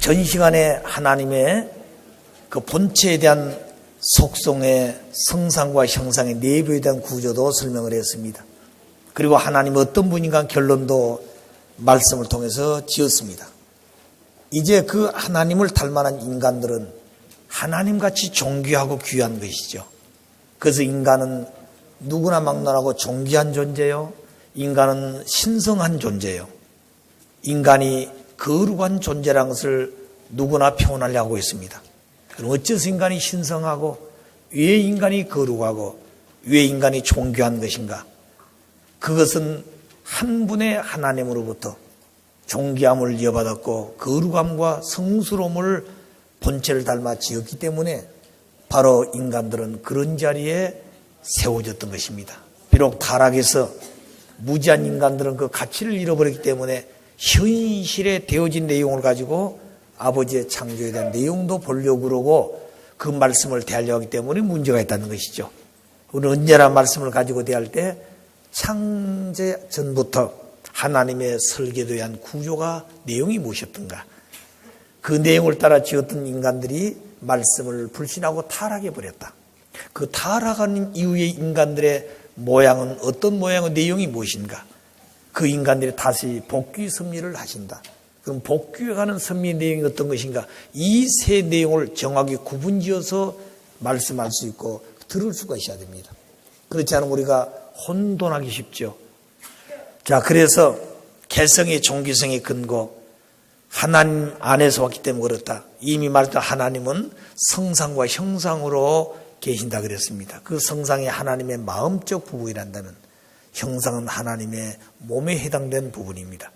전 시간에 하나님의 그 본체에 대한 속성의 성상과 형상의 내부에 대한 구조도 설명을 했습니다. 그리고 하나님 어떤 분인가 결론도 말씀을 통해서 지었습니다. 이제 그 하나님을 닮아난 인간들은 하나님같이 존귀하고 귀한 것이죠. 그래서 인간은 누구나 막론하고 존귀한 존재요. 인간은 신성한 존재요. 인간이 거룩한 존재라는 것을 누구나 표현하려고 하고 있습니다. 그럼 어째서 인간이 신성하고 왜 인간이 거룩하고 왜 인간이 존귀한 것인가? 그것은 한 분의 하나님으로부터 존귀함을 이어받았고 거룩함과 성스러움을 본체를 닮아 지었기 때문에 바로 인간들은 그런 자리에 세워졌던 것입니다. 비록 타락해서 무지한 인간들은 그 가치를 잃어버렸기 때문에 현실에 되어진 내용을 가지고 아버지의 창조에 대한 내용도 보려고 그러고 그 말씀을 대하려고 하기 때문에 문제가 있다는 것이죠. 우리는 언제나 말씀을 가지고 대할 때 창제 전부터 하나님의 설계도에 한 구조가 내용이 무엇이었던가, 그 내용을 따라 지었던 인간들이 말씀을 불신하고 타락해버렸다. 그 타락한 이후의 인간들의 모양은 어떤 모양의 내용이 무엇인가, 그 인간들이 다시 복귀 섭리를 하신다. 그럼 복귀해가는 섭리의 내용이 어떤 것인가, 이 세 내용을 정확히 구분지어서 말씀할 수 있고 들을 수가 있어야 됩니다. 그렇지 않으면 우리가 혼돈하기 쉽죠. 자, 그래서 개성의 존귀성의 근거, 하나님 안에서 왔기 때문에 그렇다. 이미 말했던 하나님은 성상과 형상으로 계신다 그랬습니다. 그 성상이 하나님의 마음적 부분이란다면 형상은 하나님의 몸에 해당된 부분입니다.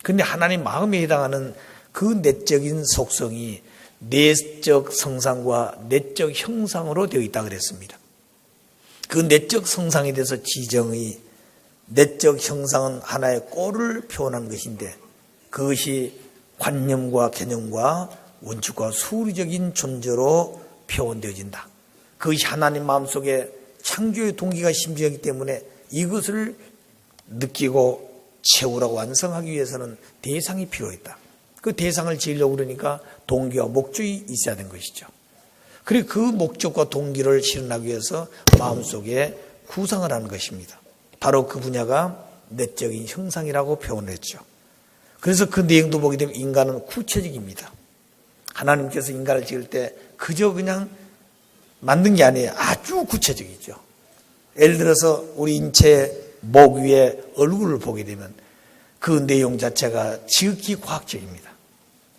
그런데 하나님 마음에 해당하는 그 내적인 속성이 내적 성상과 내적 형상으로 되어 있다 그랬습니다. 그 내적 성상에 대해서 지정의 내적 형상은 하나의 꼴을 표현한 것인데 그것이 관념과 개념과 원칙과 수리적인 존재로 표현되어진다. 그것이 하나님 마음속에 창조의 동기가 심지어있기 때문에 이것을 느끼고 채우라고 완성하기 위해서는 대상이 필요했다. 그 대상을 지으려고 그러니까 동기와 목적이 있어야 된 것이죠. 그리고 그 목적과 동기를 실현하기 위해서 마음속에 구상을 하는 것입니다. 바로 그 분야가 내적인 형상이라고 표현을 했죠. 그래서 그 내용도 보게 되면 인간은 구체적입니다. 하나님께서 인간을 지을 때 그저 그냥 만든 게 아니에요. 아주 구체적이죠. 예를 들어서 우리 인체 목 위에 얼굴을 보게 되면 그 내용 자체가 지극히 과학적입니다.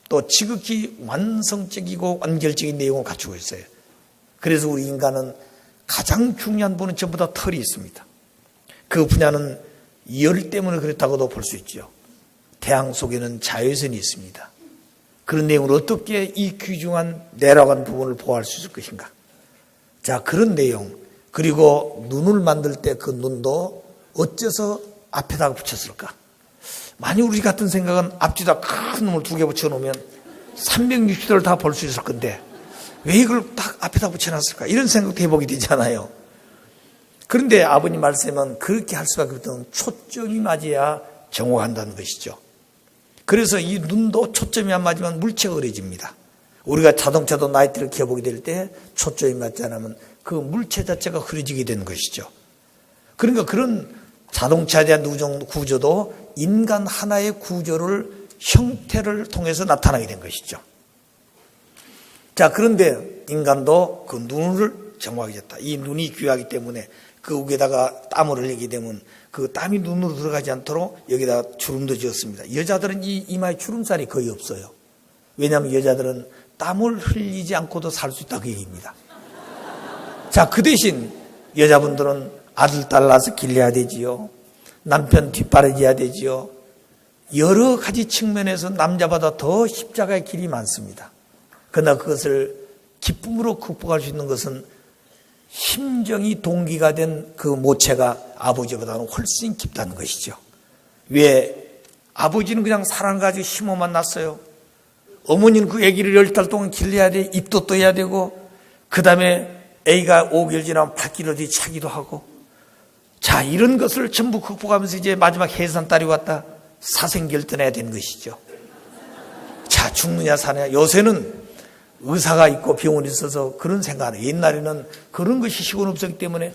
또 지극히 완성적이고 완결적인 내용을 갖추고 있어요. 그래서 우리 인간은 가장 중요한 부분은 전부 다 털이 있습니다. 그 분야는 열 때문에 그렇다고도 볼 수 있죠. 태양 속에는 자외선이 있습니다. 그런 내용을 어떻게 이 귀중한 내려간 부분을 보호할 수 있을 것인가. 자, 그런 내용. 그리고 눈을 만들 때 그 눈도 어째서 앞에다가 붙였을까? 만약 우리 같은 생각은 앞뒤다 큰 놈을 두 개 붙여놓으면 360도를 다 볼 수 있을 건데 왜 이걸 딱 앞에다 붙여놨을까? 이런 생각도 해보게 되잖아요. 그런데 아버님 말씀은 그렇게 할 수밖에 없던 초점이 맞아야 정확한다는 것이죠. 그래서 이 눈도 초점이 안 맞으면 물체가 흐려집니다. 우리가 자동차도 나이트를 켜보게 될 때 초점이 맞지 않으면 그 물체 자체가 흐려지게 되는 것이죠. 그러니까 그런 자동차에 대한 구조도 인간 하나의 구조를 형태를 통해서 나타나게 된 것이죠. 자, 그런데 인간도 그 눈을 정확하게 졌다. 이 눈이 귀하기 때문에 그 위에다가 땀을 흘리게 되면 그 땀이 눈으로 들어가지 않도록 여기다가 주름도 지었습니다. 여자들은 이 이마에 주름살이 거의 없어요. 왜냐하면 여자들은 땀을 흘리지 않고도 살 수 있다 그 얘기입니다. 자, 그 대신 여자분들은 아들, 딸 낳아서 길러야 되지요. 남편 뒷바라지해야 되지요. 여러 가지 측면에서 남자보다 더 십자가의 길이 많습니다. 그러나 그것을 기쁨으로 극복할 수 있는 것은 심정이 동기가 된 그 모체가 아버지보다는 훨씬 깊다는 것이죠. 왜? 아버지는 그냥 사랑가지고 심어만 놨어요. 어머니는 그 아기를 10달 동안 길러야 돼. 입도 떠야 되고 그 다음에 아기가 5개월 지나면 발길 어디 차기도 하고. 자, 이런 것을 전부 극복하면서 이제 마지막 해산달이 왔다. 사생결단해야 되는 것이죠. 자, 죽느냐 사느냐. 요새는 의사가 있고 병원이 있어서 그런 생각을 해요. 옛날에는 그런 것이 시골 없었기 때문에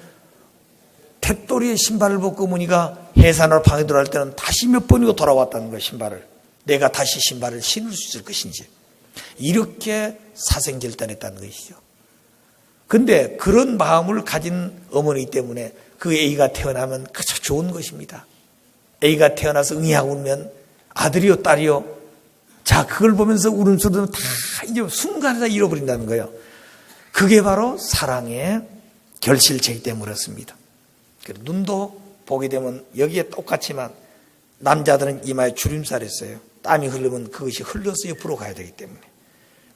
탭도리에 신발을 벗고 어머니가 해산으로 방에 들어갈 때는 다시 몇 번이고 돌아왔다는 거예요. 신발을. 내가 다시 신발을 신을 수 있을 것인지. 이렇게 사생결단했다는 것이죠. 근데 그런 마음을 가진 어머니 때문에 그 A가 태어나면 그저 좋은 것입니다. A가 태어나서 응애하고 울면 아들이요 딸이요. 자, 그걸 보면서 울음소리는 다 이제 순간에 다 잃어버린다는 거예요. 그게 바로 사랑의 결실체이기 때문에 그렇습니다. 눈도 보게 되면 여기에 똑같지만 남자들은 이마에 주름살이 있어요. 땀이 흐르면 그것이 흘러서 옆으로 가야 되기 때문에.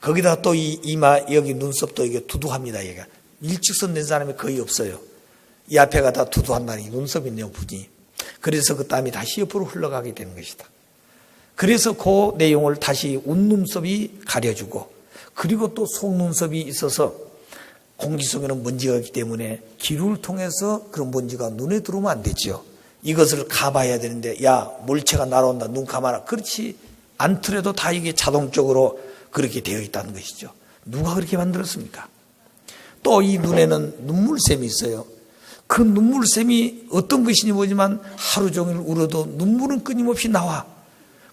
거기다 또 이 이마 여기 눈썹도 이게 두두합니다. 얘가 일직선 된 사람이 거의 없어요. 이 앞에가 다 두두한다니 눈썹이 있네요, 분이. 그래서 그 땀이 다시 옆으로 흘러가게 되는 것이다. 그래서 그 내용을 다시 웃눈썹이 가려주고, 그리고 또 속눈썹이 있어서 공기 속에는 먼지가 있기 때문에 기류를 통해서 그런 먼지가 눈에 들어오면 안 되죠. 이것을 가봐야 되는데, 야, 물체가 날아온다, 눈 감아라. 그렇지 않더라도 다 이게 자동적으로 그렇게 되어 있다는 것이죠. 누가 그렇게 만들었습니까? 또 이 눈에는 눈물샘이 있어요. 그 눈물샘이 어떤 것인지 모르지만 하루 종일 울어도 눈물은 끊임없이 나와.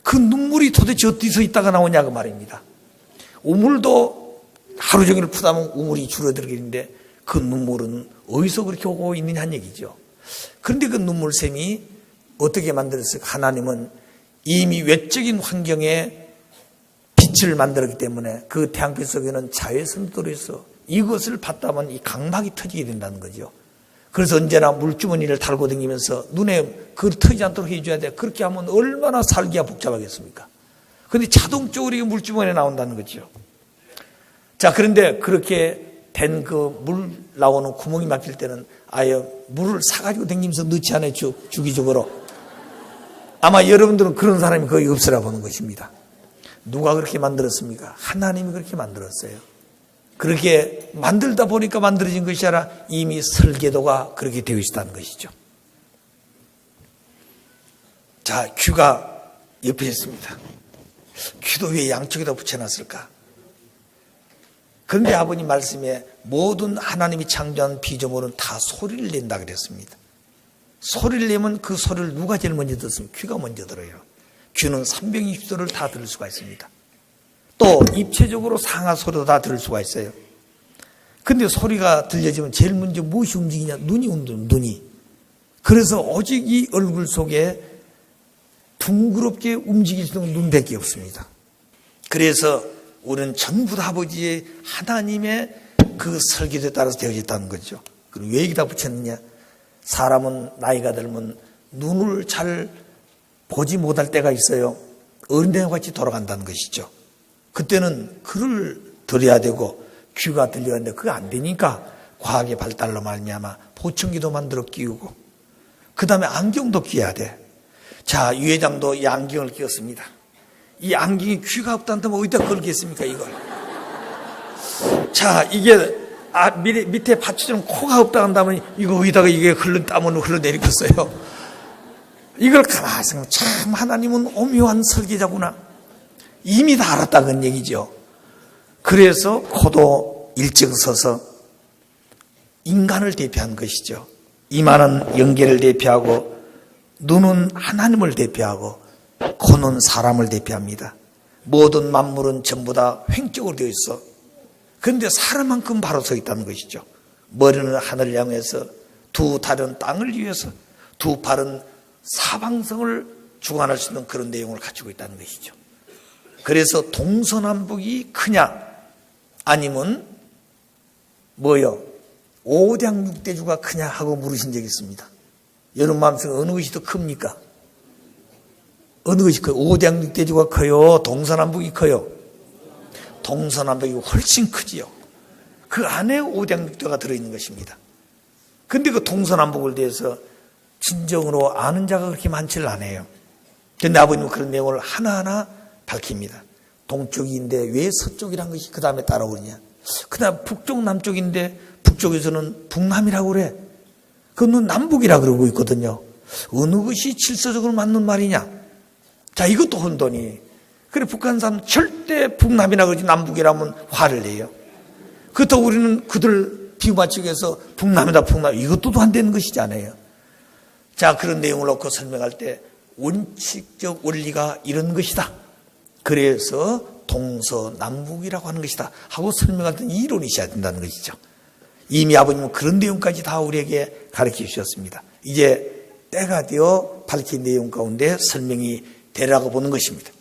그 눈물이 도대체 어디서 있다가 나오냐 그 말입니다. 우물도 하루 종일 푸다면 우물이 줄어들겠는데 그 눈물은 어디서 그렇게 오고 있느냐 한 얘기죠. 그런데 그 눈물샘이 어떻게 만들었을까? 하나님은 이미 외적인 환경에 빛을 만들었기 때문에 그 태양빛 속에는 자외선이 들어있어. 이것을 받다면 이 각막이 터지게 된다는 거죠. 그래서 언제나 물주머니를 달고 다니면서 눈에 그걸 터지지 않도록 해줘야 돼. 그렇게 하면 얼마나 살기가 복잡하겠습니까? 그런데 자동적으로 이 물주머니에 나온다는 거죠. 자, 그런데 그렇게 된 그 물 나오는 구멍이 막힐 때는 아예 물을 사가지고 다니면서 넣지 않아요. 주기적으로. 아마 여러분들은 그런 사람이 거의 없으라 보는 것입니다. 누가 그렇게 만들었습니까? 하나님이 그렇게 만들었어요. 그렇게 만들다 보니까 만들어진 것이 아니라 이미 설계도가 그렇게 되어 있다는 것이죠. 자, 귀가 옆에 있습니다. 귀도 왜 양쪽에다 붙여놨을까? 그런데 아버님 말씀에 모든 하나님이 창조한 피조물은 다 소리를 낸다 그랬습니다. 소리를 내면 그 소리를 누가 제일 먼저 듣습니까? 귀가 먼저 들어요. 귀는 360도를 다 들을 수가 있습니다. 또 입체적으로 상하 소리도 다 들을 수가 있어요. 근데 소리가 들려지면 제일 먼저 무엇이 움직이냐? 눈이 움직여요. 눈이. 그래서 오직 이 얼굴 속에 둥그럽게 움직일 수 있는 눈밖에 없습니다. 그래서 우리는 전부 다 아버지의 하나님의 그 설계도에 따라서 되어졌다는 거죠. 그럼 왜 여기다 붙였느냐? 사람은 나이가 들면 눈을 잘 보지 못할 때가 있어요. 어린애와 같이 돌아간다는 것이죠. 그때는 글을 들어야 되고 귀가 들려야 하는데 그게 안 되니까 과학의 발달로 말미암아 보청기도 만들어 끼우고 그 다음에 안경도 끼워야 돼. 자, 유 회장도 이 안경을 끼웠습니다. 이 안경이 귀가 없다면 어디다 걸겠습니까 이걸. 자, 이게 밑에 받쳐주는 코가 없다 한다면 이거 어디다가 이게 흘른 땀을 흘러내리겠어요. 이걸 가만히 생각하면 참 하나님은 오묘한 설계자구나. 이미 다 알았다는 얘기죠. 그래서 코도 일찍 서서 인간을 대표한 것이죠. 이마는 영계를 대표하고 눈은 하나님을 대표하고 코는 사람을 대표합니다. 모든 만물은 전부 다 횡격으로 되어 있어. 그런데 사람만큼 바로 서 있다는 것이죠. 머리는 하늘을 향해서 두 다리는 땅을 위해서 두 팔은 사방성을 주관할 수 있는 그런 내용을 가지고 있다는 것이죠. 그래서 동서남북이 크냐 아니면 뭐요? 오량육대주가 크냐 하고 물으신 적이 있습니다. 여러분 마음속에 어느 것이 더 큽니까? 어느 것이 커요? 오량육대주가 커요? 동서남북이 커요? 동서남북이 훨씬 크지요. 그 안에 오량육대가 들어있는 것입니다. 근데 그 동서남북을 대해서 진정으로 아는 자가 그렇게 많지를 않아요. 그런데 아버님은 그런 내용을 하나하나 밝힙니다. 동쪽인데 왜 서쪽이란 것이 그 다음에 따라오느냐. 그 다음 북쪽 남쪽인데 북쪽에서는 북남이라고 그래. 그건 남북이라고 그러고 있거든요. 어느 것이 질서적으로 맞는 말이냐. 자, 이것도 혼돈이. 그래 북한 사람 절대 북남이라 그러지 남북이라면 화를 내요. 그렇다고 우리는 그들 비맞추기 위해서 북남이다 북남 이것도 안 되는 것이잖아요. 자, 그런 내용을 놓고 설명할 때 원칙적 원리가 이런 것이다. 그래서 동서남북이라고 하는 것이다 하고 설명할 때 이론이 있어야 된다는 것이죠. 이미 아버님은 그런 내용까지 다 우리에게 가르쳐 주셨습니다. 이제 때가 되어 밝힌 내용 가운데 설명이 되라고 보는 것입니다.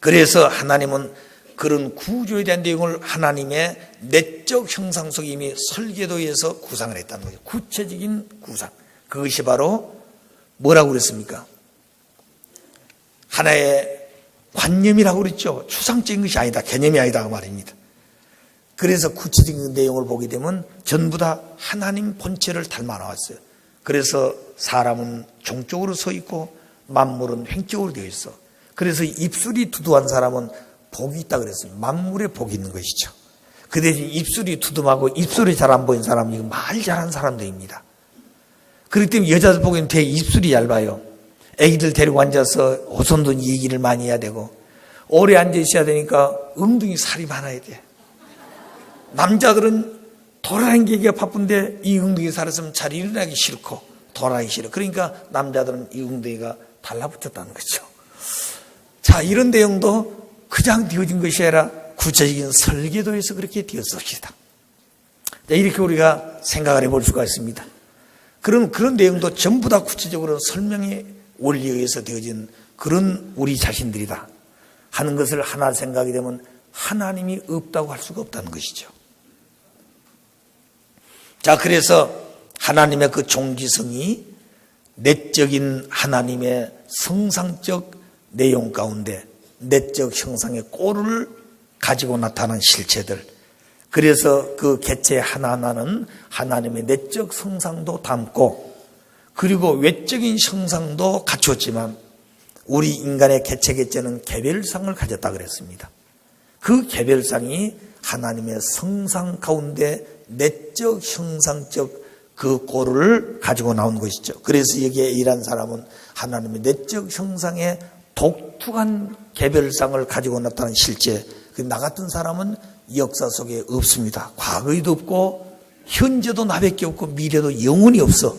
그래서 하나님은 그런 구조에 대한 내용을 하나님의 내적 형상 속에 이미 설계도에서 구상을 했다는 거죠. 구체적인 구상. 그것이 바로 뭐라고 그랬습니까? 하나의 관념이라고 그랬죠. 추상적인 것이 아니다. 개념이 아니다. 그 말입니다. 그래서 구체적인 내용을 보게 되면 전부 다 하나님 본체를 닮아 나왔어요. 그래서 사람은 종쪽으로 서 있고 만물은 횡격으로 되어 있어. 그래서 입술이 두두한 사람은 복이 있다 그랬어요. 만물에 복이 있는 것이죠. 그 대신 입술이 두둠하고 입술이 잘 안 보이는 사람은 이거 말 잘하는 사람들입니다. 그렇기 때문에 여자들 보기에는 되게 입술이 얇아요. 애기들 데리고 앉아서 오손도니 얘기를 많이 해야 되고 오래 앉아 있어야 되니까 엉덩이 살이 많아야 돼. 남자들은 돌아다니기가 바쁜데 이 엉덩이 살았으면 잘 일어나기 싫고 돌아다니기 싫어. 그러니까 남자들은 이 엉덩이가 달라붙었다는 거죠. 자, 이런 내용도 그냥 되어진 것이 아니라 구체적인 설계도에서 그렇게 되었습니다. 이렇게 우리가 생각을 해볼 수가 있습니다. 그런 내용도 전부 다 구체적으로 설명의 원리에 의해서 되어진 그런 우리 자신들이다 하는 것을 하나 생각이 되면 하나님이 없다고 할 수가 없다는 것이죠. 자, 그래서 하나님의 그 종기성이 내적인 하나님의 성상적 내용 가운데 내적 형상의 꼴을 가지고 나타난 실체들, 그래서 그 개체 하나하나는 하나님의 내적 성상도 담고 그리고 외적인 형상도 갖추었지만 우리 인간의 개체는 개별상을 가졌다 그랬습니다. 그 개별상이 하나님의 성상 가운데 내적 형상적 그 꼴을 가지고 나온 것이죠. 그래서 여기에 일한 사람은 하나님의 내적 형상의 독특한 개별상을 가지고 나타난 실체. 나 같은 사람은 역사 속에 없습니다. 과거에도 없고 현재도 나밖에 없고 미래도 영원히 없어.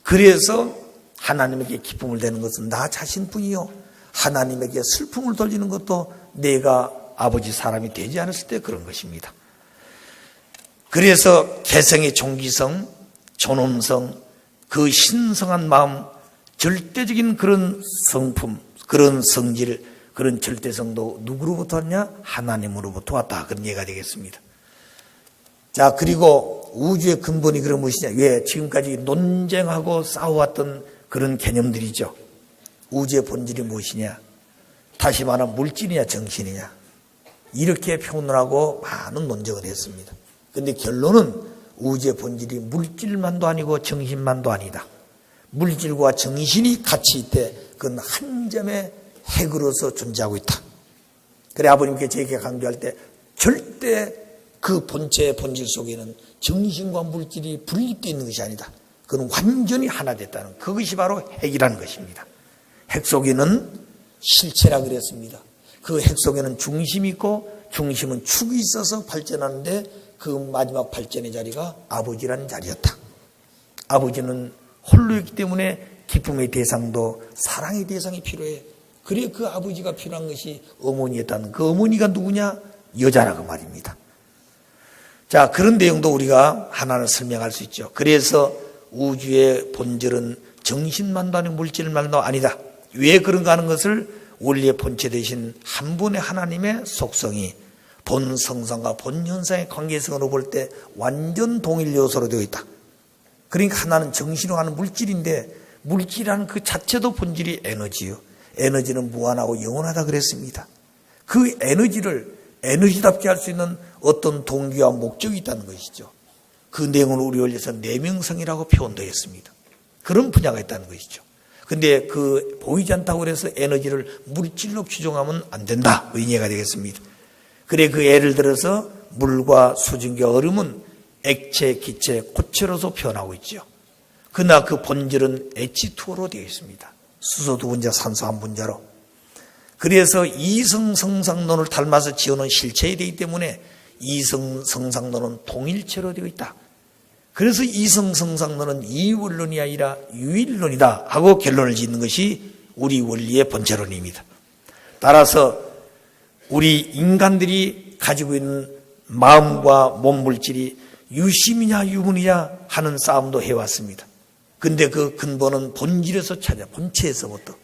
그래서 하나님에게 기쁨을 내는 것은 나 자신뿐이요. 하나님에게 슬픔을 돌리는 것도 내가 아버지 사람이 되지 않았을 때 그런 것입니다. 그래서 개성의 종기성, 존엄성, 그 신성한 마음, 절대적인 그런 성품, 그런 성질, 그런 절대성도 누구로부터 왔냐? 하나님으로부터 왔다. 그런 얘기가 되겠습니다. 자, 그리고 우주의 근본이 그런 무엇이냐? 왜 지금까지 논쟁하고 싸워왔던 그런 개념들이죠. 우주의 본질이 무엇이냐? 다시 말하면 물질이냐 정신이냐? 이렇게 표현을 하고 많은 논쟁을 했습니다. 그런데 결론은 우주의 본질이 물질만도 아니고 정신만도 아니다. 물질과 정신이 같이 있대. 그건 한 점의 핵으로서 존재하고 있다. 그래 아버님께 제게 강조할 때 절대 그 본체의 본질 속에는 정신과 물질이 분립되어 있는 것이 아니다. 그건 완전히 하나 됐다는 그것이 바로 핵이라는 것입니다. 핵 속에는 실체라 그랬습니다. 그 핵 속에는 중심이 있고 중심은 축이 있어서 발전하는데 그 마지막 발전의 자리가 아버지라는 자리였다. 아버지는 홀로였기 때문에 기쁨의 대상도 사랑의 대상이 필요해. 그래 그 아버지가 필요한 것이 어머니였다는 그 어머니가 누구냐? 여자라고 말입니다. 자, 그런 내용도 우리가 하나를 설명할 수 있죠. 그래서 우주의 본질은 정신만도 아니고 물질만도 아니다. 왜 그런가 하는 것을 원리의 본체 대신 한 분의 하나님의 속성이 본 성상과 본 현상의 관계성으로 볼 때 완전 동일 요소로 되어 있다. 그러니까 하나는 정신으로 하는 물질인데 물질이라는 그 자체도 본질이 에너지요. 에너지는 무한하고 영원하다 그랬습니다. 그 에너지를 에너지답게 할 수 있는 어떤 동기와 목적이 있다는 것이죠. 그 내용을 우리 원리에서 내명성이라고 표현되었습니다. 그런 분야가 있다는 것이죠. 근데 그 보이지 않다고 해서 에너지를 물질로 규정하면 안 된다. 의미가 되겠습니다. 그래 그 예를 들어서 물과 수증기와 얼음은 액체, 기체, 고체로서 표현하고 있죠. 그러나 그 본질은 H2O로 되어 있습니다. 수소 두 분자, 산소 한 분자로. 그래서 이성성상론을 닮아서 지어놓은 실체에 되기 때문에 이성성상론은 동일체로 되어 있다. 그래서 이성성상론은 이원론이 아니라 유일론이다 하고 결론을 짓는 것이 우리 원리의 본체론입니다. 따라서 우리 인간들이 가지고 있는 마음과 몸 물질이 유심이냐 유물이냐 하는 싸움도 해왔습니다. 근데 그 근본은 본질에서 찾아, 본체에서부터.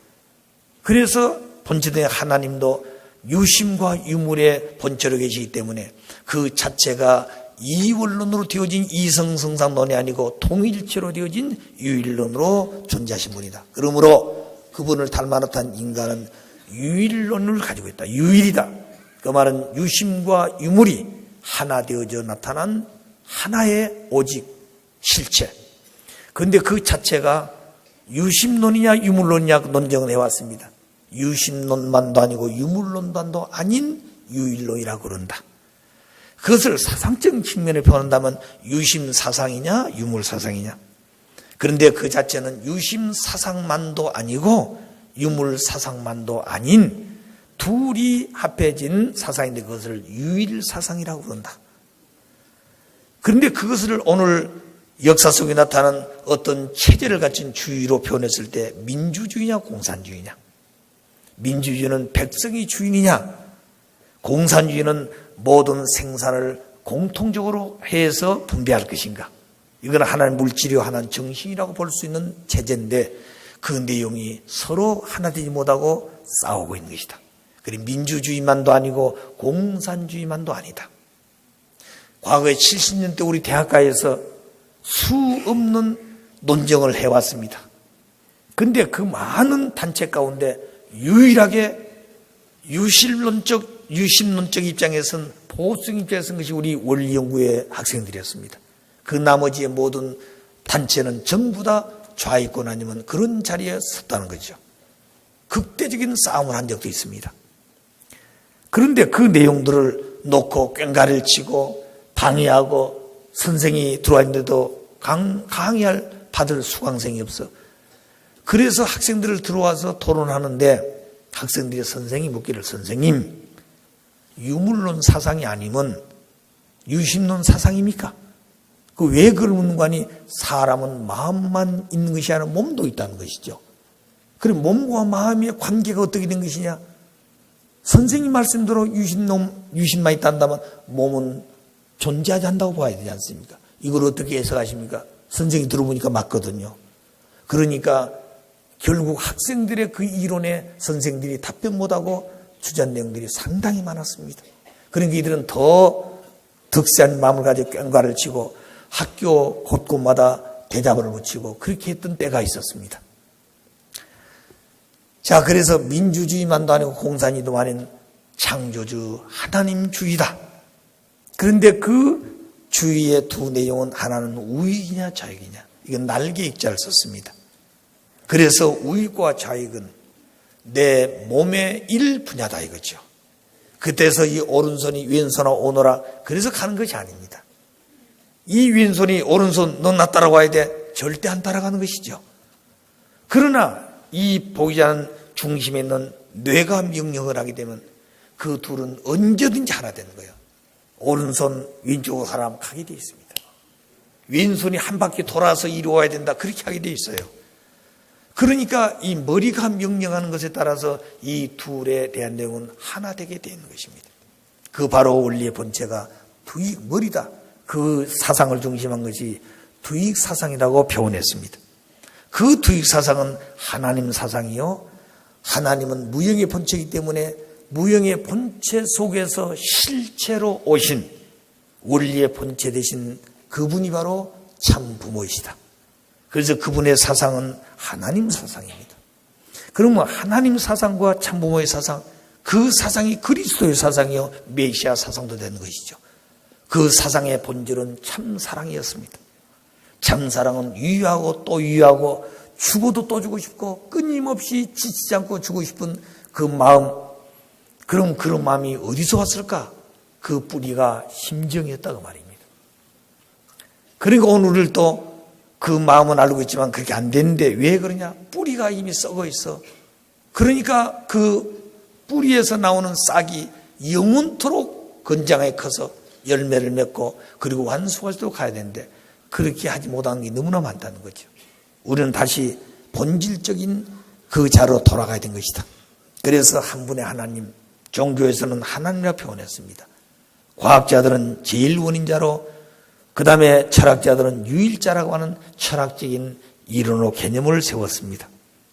그래서 본체된 하나님도 유심과 유물의 본체로 계시기 때문에 그 자체가 이원론으로 되어진 이성성상론이 아니고 통일체로 되어진 유일론으로 존재하신 분이다. 그러므로 그분을 닮아 나타난 인간은 유일론을 가지고 있다. 유일이다. 그 말은 유심과 유물이 하나 되어져 나타난 하나의 오직 실체. 그런데 그 자체가 유심론이냐 유물론이냐 논쟁을 해왔습니다. 유심론만도 아니고 유물론만도 아닌 유일론이라고 그런다. 그것을 사상적인 측면에 표현한다면 유심사상이냐 유물사상이냐. 그런데 그 자체는 유심사상만도 아니고 유물사상만도 아닌 둘이 합해진 사상인데 그것을 유일사상이라고 그런다. 그런데 그것을 오늘 역사 속에 나타나는 어떤 체제를 갖춘 주의로 표현했을 때 민주주의냐 공산주의냐. 민주주의는 백성이 주인이냐, 공산주의는 모든 생산을 공통적으로 해서 분배할 것인가. 이건 하나는 물질이요 하나는 정신이라고 볼 수 있는 체제인데 그 내용이 서로 하나 되지 못하고 싸우고 있는 것이다. 그리고 민주주의만도 아니고 공산주의만도 아니다. 과거에 70년대 우리 대학가에서 수 없는 논쟁을 해왔습니다. 그런데 그 많은 단체 가운데 유일하게 유심론적 입장에서는 보수적 입장에 선 것이 우리 원리연구회 학생들이었습니다. 그 나머지의 모든 단체는 전부 다 좌익권 아니면 그런 자리에 섰다는 거죠. 극대적인 싸움을 한 적도 있습니다. 그런데 그 내용들을 놓고 꽹가리를 치고 방해하고 선생이 들어와 있는데도 강의할 받을 수강생이 없어. 그래서 학생들을 들어와서 토론하는데 학생들이 선생이 묻기를 선생님 유물론 사상이 아니면 유심론 사상입니까? 그 왜 그걸 묻는 거 아니 사람은 마음만 있는 것이 아니라 몸도 있다는 것이죠. 그럼 몸과 마음의 관계가 어떻게 된 것이냐? 선생님 말씀대로 유심만 있다 한다면 몸은 존재하지 않는다고 봐야 되지 않습니까? 이걸 어떻게 해석하십니까? 선생이 들어보니까 맞거든요. 그러니까 결국 학생들의 그 이론에 선생들이 답변 못하고 주장 내용들이 상당히 많았습니다. 그러니까 이들은 더 득세한 마음을 가지고 꽹과를 치고 학교 곳곳마다 대잡을 붙이고 그렇게 했던 때가 있었습니다. 자, 그래서 민주주의만도 아니고 공산주의도 아닌 창조주 하나님주의다. 그런데 그 주의의 두 내용은 하나는 우익이냐 좌익이냐. 이건 날개 익자를 썼습니다. 그래서 우익과 좌익은 내 몸의 일 분야다 이거죠. 그때서 이 오른손이 왼손아 오너라 그래서 가는 것이 아닙니다. 이 왼손이 오른손 넌 나 따라와야 돼 절대 안 따라가는 것이죠. 그러나 이 보이지 않는 중심에 있는 뇌가 명령을 하게 되면 그 둘은 언제든지 하나 되는 거예요. 오른손 왼쪽으로 가라면 가게 되어 있습니다. 왼손이 한 바퀴 돌아서 이리 와야 된다 그렇게 하게 되어 있어요. 그러니까 이 머리가 명령하는 것에 따라서 이 둘에 대한 내용은 하나 되게 되는 것입니다. 그 바로 원리의 본체가 두익 머리다. 그 사상을 중심한 것이 두익 사상이라고 표현했습니다. 그 두익 사상은 하나님 사상이요. 하나님은 무형의 본체이기 때문에 무형의 본체 속에서 실체로 오신 원리의 본체 되신 그분이 바로 참 부모이시다. 그래서 그분의 사상은 하나님 사상입니다. 그러면 하나님 사상과 참 부모의 사상, 그 사상이 그리스도의 사상이요 메시아 사상도 되는 것이죠. 그 사상의 본질은 참 사랑이었습니다. 참 사랑은 유효하고 또 유효하고 죽어도 또 주고 싶고 끊임없이 지치지 않고 주고 싶은 그 마음. 그럼 그런 마음이 어디서 왔을까? 그 뿌리가 심정이었다고 말입니다. 그리고 오늘을 또 그 마음은 알고 있지만 그렇게 안 되는데 왜 그러냐? 뿌리가 이미 썩어 있어. 그러니까 그 뿌리에서 나오는 싹이 영원토록 건장하게 커서 열매를 맺고 그리고 완숙할 때 가야 되는데 그렇게 하지 못하는 게 너무나 많다는 거죠. 우리는 다시 본질적인 그 자로 돌아가야 된 것이다. 그래서 한 분의 하나님, 종교에서는 하나님이라 표현했습니다. 과학자들은 제일 원인자로, 그 다음에 철학자들은 유일자라고 하는 철학적인 이론으로 개념을 세웠습니다.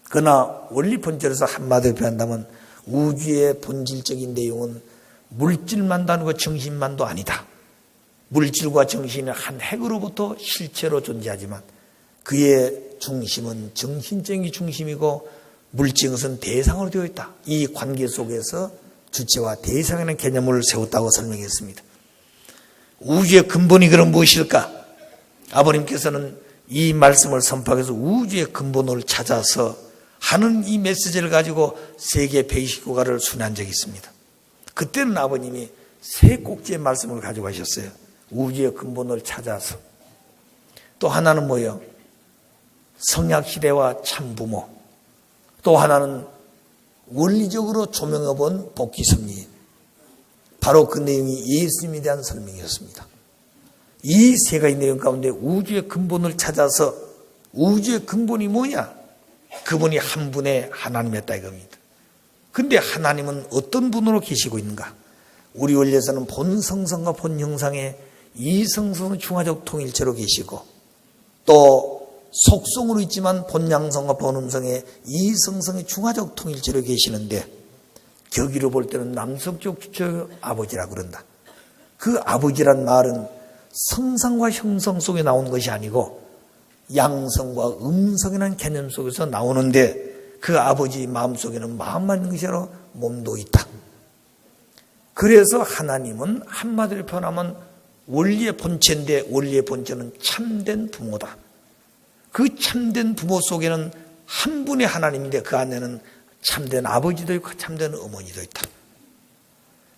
그러나 원리 본질에서 한마디로 표현한다면 우주의 본질적인 내용은 물질만 다루고 정신만도 아니다. 물질과 정신은 한 핵으로부터 실체로 존재하지만 그의 중심은 정신적인 중심이고 물질은 것은 대상으로 되어 있다. 이 관계 속에서 주체와 대상이라는 개념을 세웠다고 설명했습니다. 우주의 근본이 그럼 무엇일까? 아버님께서는 이 말씀을 선포해서 우주의 근본을 찾아서 하는 이 메시지를 가지고 세계 129가를 순회한 적이 있습니다. 그때는 아버님이 세 꼭지의 말씀을 가지고 가셨어요. 우주의 근본을 찾아서. 또 하나는 뭐예요? 성약시대와 참부모. 또 하나는 원리적으로 조명해본 복귀섭리. 바로 그 내용이 예수님에 대한 설명이었습니다. 이 세 가지 내용 가운데 우주의 근본을 찾아서 우주의 근본이 뭐냐? 그분이 한 분의 하나님이었다 이겁니다. 근데 하나님은 어떤 분으로 계시고 있는가? 우리 원리에서는 본성성과 본형상의 이성성은 중화적 통일체로 계시고 또 속성으로 있지만 본양성과 본음성의 이성성의 중화적 통일체로 계시는데 격의로 볼 때는 남성적 주체 아버지라고 그런다. 그 아버지란 말은 성상과 형성 속에 나오는 것이 아니고 양성과 음성이라는 개념 속에서 나오는데 그 아버지 마음속에는 마음만 있는 것이 아니라 몸도 있다. 그래서 하나님은 한마디로 표현하면 원리의 본체인데 원리의 본체는 참된 부모다. 그 참된 부모 속에는 한 분의 하나님인데 그 안에는 참된 아버지도 있고 참된 어머니도 있다.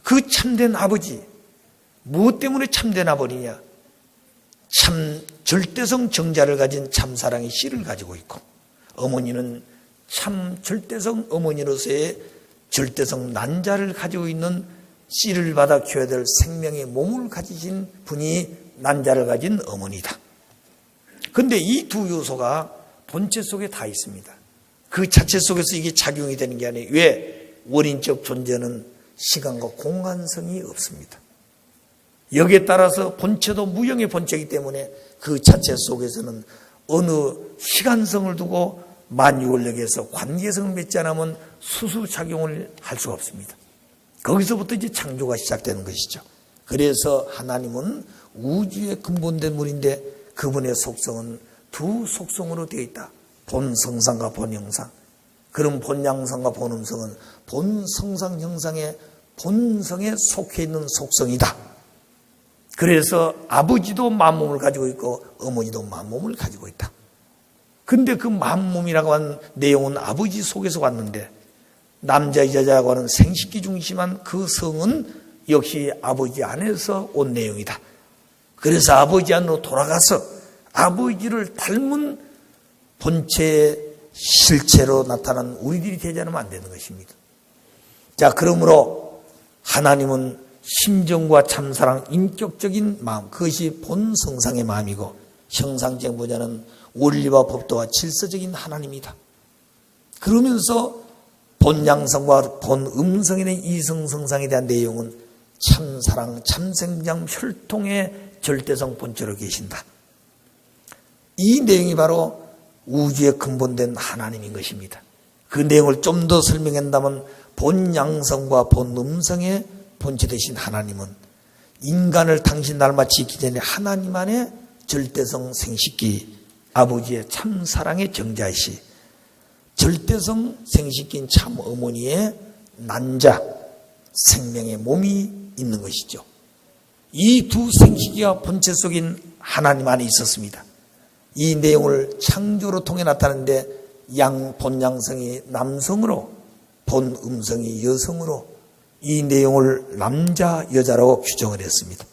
그 참된 아버지, 무엇 때문에 참된 아버지냐? 참 절대성 정자를 가진 참사랑의 씨를 가지고 있고 어머니는 참 절대성 어머니로서의 절대성 난자를 가지고 있는 씨를 받아 키워야 될 생명의 몸을 가지신 분이 난자를 가진 어머니다. 그런데 이 두 요소가 본체 속에 다 있습니다. 그 자체 속에서 이게 작용이 되는 게 아니에요. 왜? 원인적 존재는 시간과 공간성이 없습니다. 여기에 따라서 본체도 무형의 본체이기 때문에 그 자체 속에서는 어느 시간성을 두고 만유원력에서 관계성을 맺지 않으면 수수작용을 할 수가 없습니다. 거기서부터 이제 창조가 시작되는 것이죠. 그래서 하나님은 우주의 근본된 분인데 그분의 속성은 두 속성으로 되어 있다. 본성상과 본형상. 그럼 본양성과 본음성은 본성상 형상의 본성에 속해 있는 속성이다. 그래서 아버지도 만몸을 가지고 있고 어머니도 만몸을 가지고 있다. 근데 그 만몸이라고 하는 내용은 아버지 속에서 왔는데 남자 여자라고 하는 생식기 중심한 그 성은 역시 아버지 안에서 온 내용이다. 그래서 아버지 안으로 돌아가서 아버지를 닮은 본체의 실체로 나타난 우리들이 되지 않으면 안 되는 것입니다. 자, 그러므로 하나님은 심정과 참사랑, 인격적인 마음, 그것이 본성상의 마음이고 형상적 보자는 원리와 법도와 질서적인 하나님이다. 그러면서 본양성과 본음성에 대한 이성성상에 대한 내용은 참사랑, 참생장, 혈통의 절대성 본체로 계신다. 이 내용이 바로 우주의 근본된 하나님인 것입니다. 그 내용을 좀 더 설명한다면 본양성과 본음성의 본체 되신 하나님은 인간을 당신 닮아 지키기 전에 하나님 안에 절대성 생식기 아버지의 참사랑의 정자이시 절대성 생식기인 참 어머니의 난자 생명의 몸이 있는 것이죠. 이 두 생식기가 본체 속인 하나님 안에 있었습니다. 이 내용을 창조로 통해 나타내는데 본양성이 남성으로 본음성이 여성으로 이 내용을 남자 여자로 규정을 했습니다.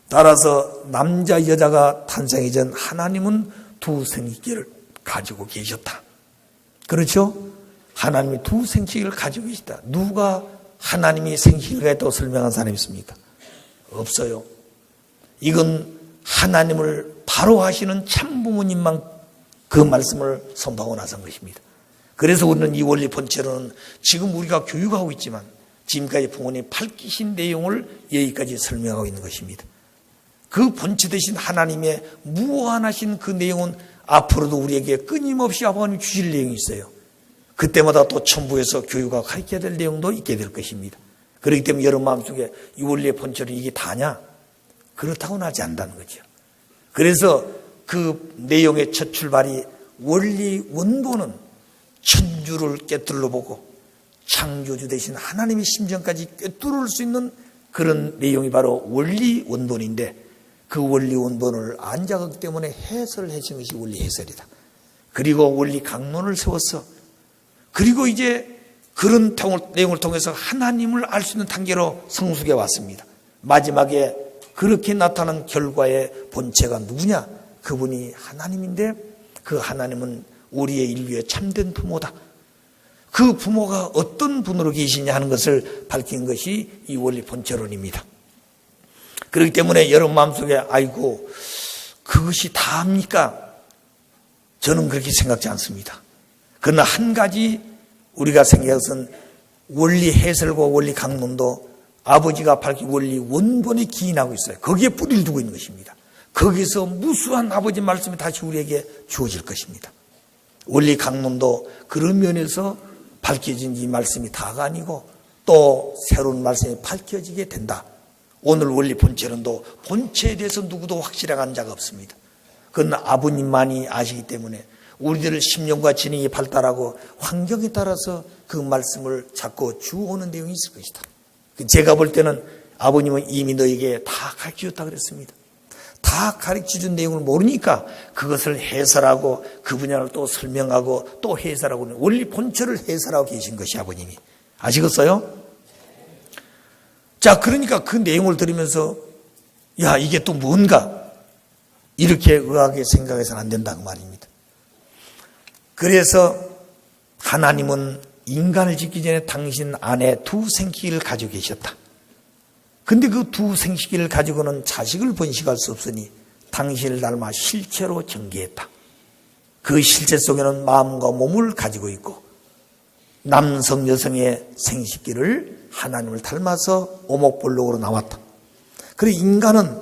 따라서 남자 여자가 탄생하기 전 하나님은 두 생식기를 가지고 계셨다. 그렇죠? 하나님이 두 생식을 가지고 계시다. 누가 하나님이 생식을 가졌다고 설명한 사람이 있습니까? 없어요. 이건 하나님을 바로 하시는 참 부모님만 그 말씀을 선포하고 나선 것입니다. 그래서 우리는 이 원리 본체로는 지금 우리가 교육하고 있지만 지금까지 부모님이 밝히신 내용을 여기까지 설명하고 있는 것입니다. 그 본체 되신 하나님의 무한하신 그 내용은 앞으로도 우리에게 끊임없이 아버님 주실 내용이 있어요. 그때마다 또 천부에서 교육과 가르쳐야 될 내용도 있게 될 것입니다. 그렇기 때문에 여러분 마음속에 이 원리의 본체로 이게 다냐? 그렇다고는 하지 않는다는 거죠. 그래서 그 내용의 첫 출발이 원리 원본은 천주를 꿰뚫어 보고 창조주 되신 하나님의 심정까지 꿰뚫을 수 있는 그런 내용이 바로 원리 원본인데 그 원리 원본을 안 잡았기 때문에 해설을 해준 것이 원리 해설이다. 그리고 원리 강론을 세웠어. 그리고 이제 그런 내용을 통해서 하나님을 알 수 있는 단계로 성숙해 왔습니다. 마지막에 그렇게 나타난 결과의 본체가 누구냐? 그분이 하나님인데 그 하나님은 우리의 인류의 참된 부모다. 그 부모가 어떤 분으로 계시냐 하는 것을 밝힌 것이 이 원리 본체론입니다. 그렇기 때문에 여러분 마음속에 아이고 그것이 다입니까? 저는 그렇게 생각지 않습니다. 그러나 한 가지 우리가 생각한 것은 원리 해설과 원리 강론도 아버지가 밝힌 원리 원본에 기인하고 있어요. 거기에 뿌리를 두고 있는 것입니다. 거기서 무수한 아버지 말씀이 다시 우리에게 주어질 것입니다. 원리 강론도 그런 면에서 밝혀진 이 말씀이 다가 아니고 또 새로운 말씀이 밝혀지게 된다. 오늘 원리 본체론도 본체에 대해서 누구도 확실하게 한 자가 없습니다. 그건 아버님만이 아시기 때문에 우리들을 심령과 지능이 발달하고 환경에 따라서 그 말씀을 자꾸 주오는 내용이 있을 것이다. 제가 볼 때는 아버님은 이미 너에게 다 가르쳐줬다 그랬습니다. 다 가르쳐준 내용을 모르니까 그것을 해설하고 그 분야를 또 설명하고 또 해설하고 원리 본체를 해설하고 계신 것이 아버님이. 아시겠어요? 자, 그러니까 그 내용을 들으면서 야, 이게 또 뭔가 이렇게 의아하게 생각해서는 안 된다고 말입니다. 그래서 하나님은 인간을 짓기 전에 당신 안에 두 생기를 가지고 계셨다. 근데 그 두 생식기를 가지고는 자식을 번식할 수 없으니 당신을 닮아 실체로 전개했다. 그 실체 속에는 마음과 몸을 가지고 있고 남성 여성의 생식기를 하나님을 닮아서 오목볼록으로 나왔다. 그리고 인간은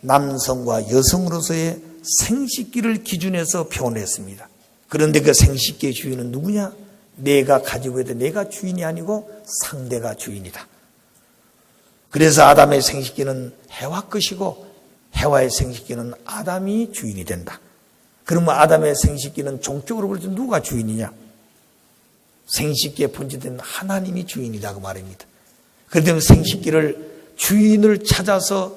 남성과 여성으로서의 생식기를 기준해서 표현했습니다. 그런데 그 생식기의 주인은 누구냐? 내가 가지고 있는 내가 주인이 아니고 상대가 주인이다. 그래서 아담의 생식기는 해와 것이고 해와의 생식기는 아담이 주인이 된다. 그러면 아담의 생식기는 종적으로 볼 때 누가 주인이냐? 생식기에 본질된 하나님이 주인이라고 말입니다. 그렇기 때문에 생식기를 주인을 찾아서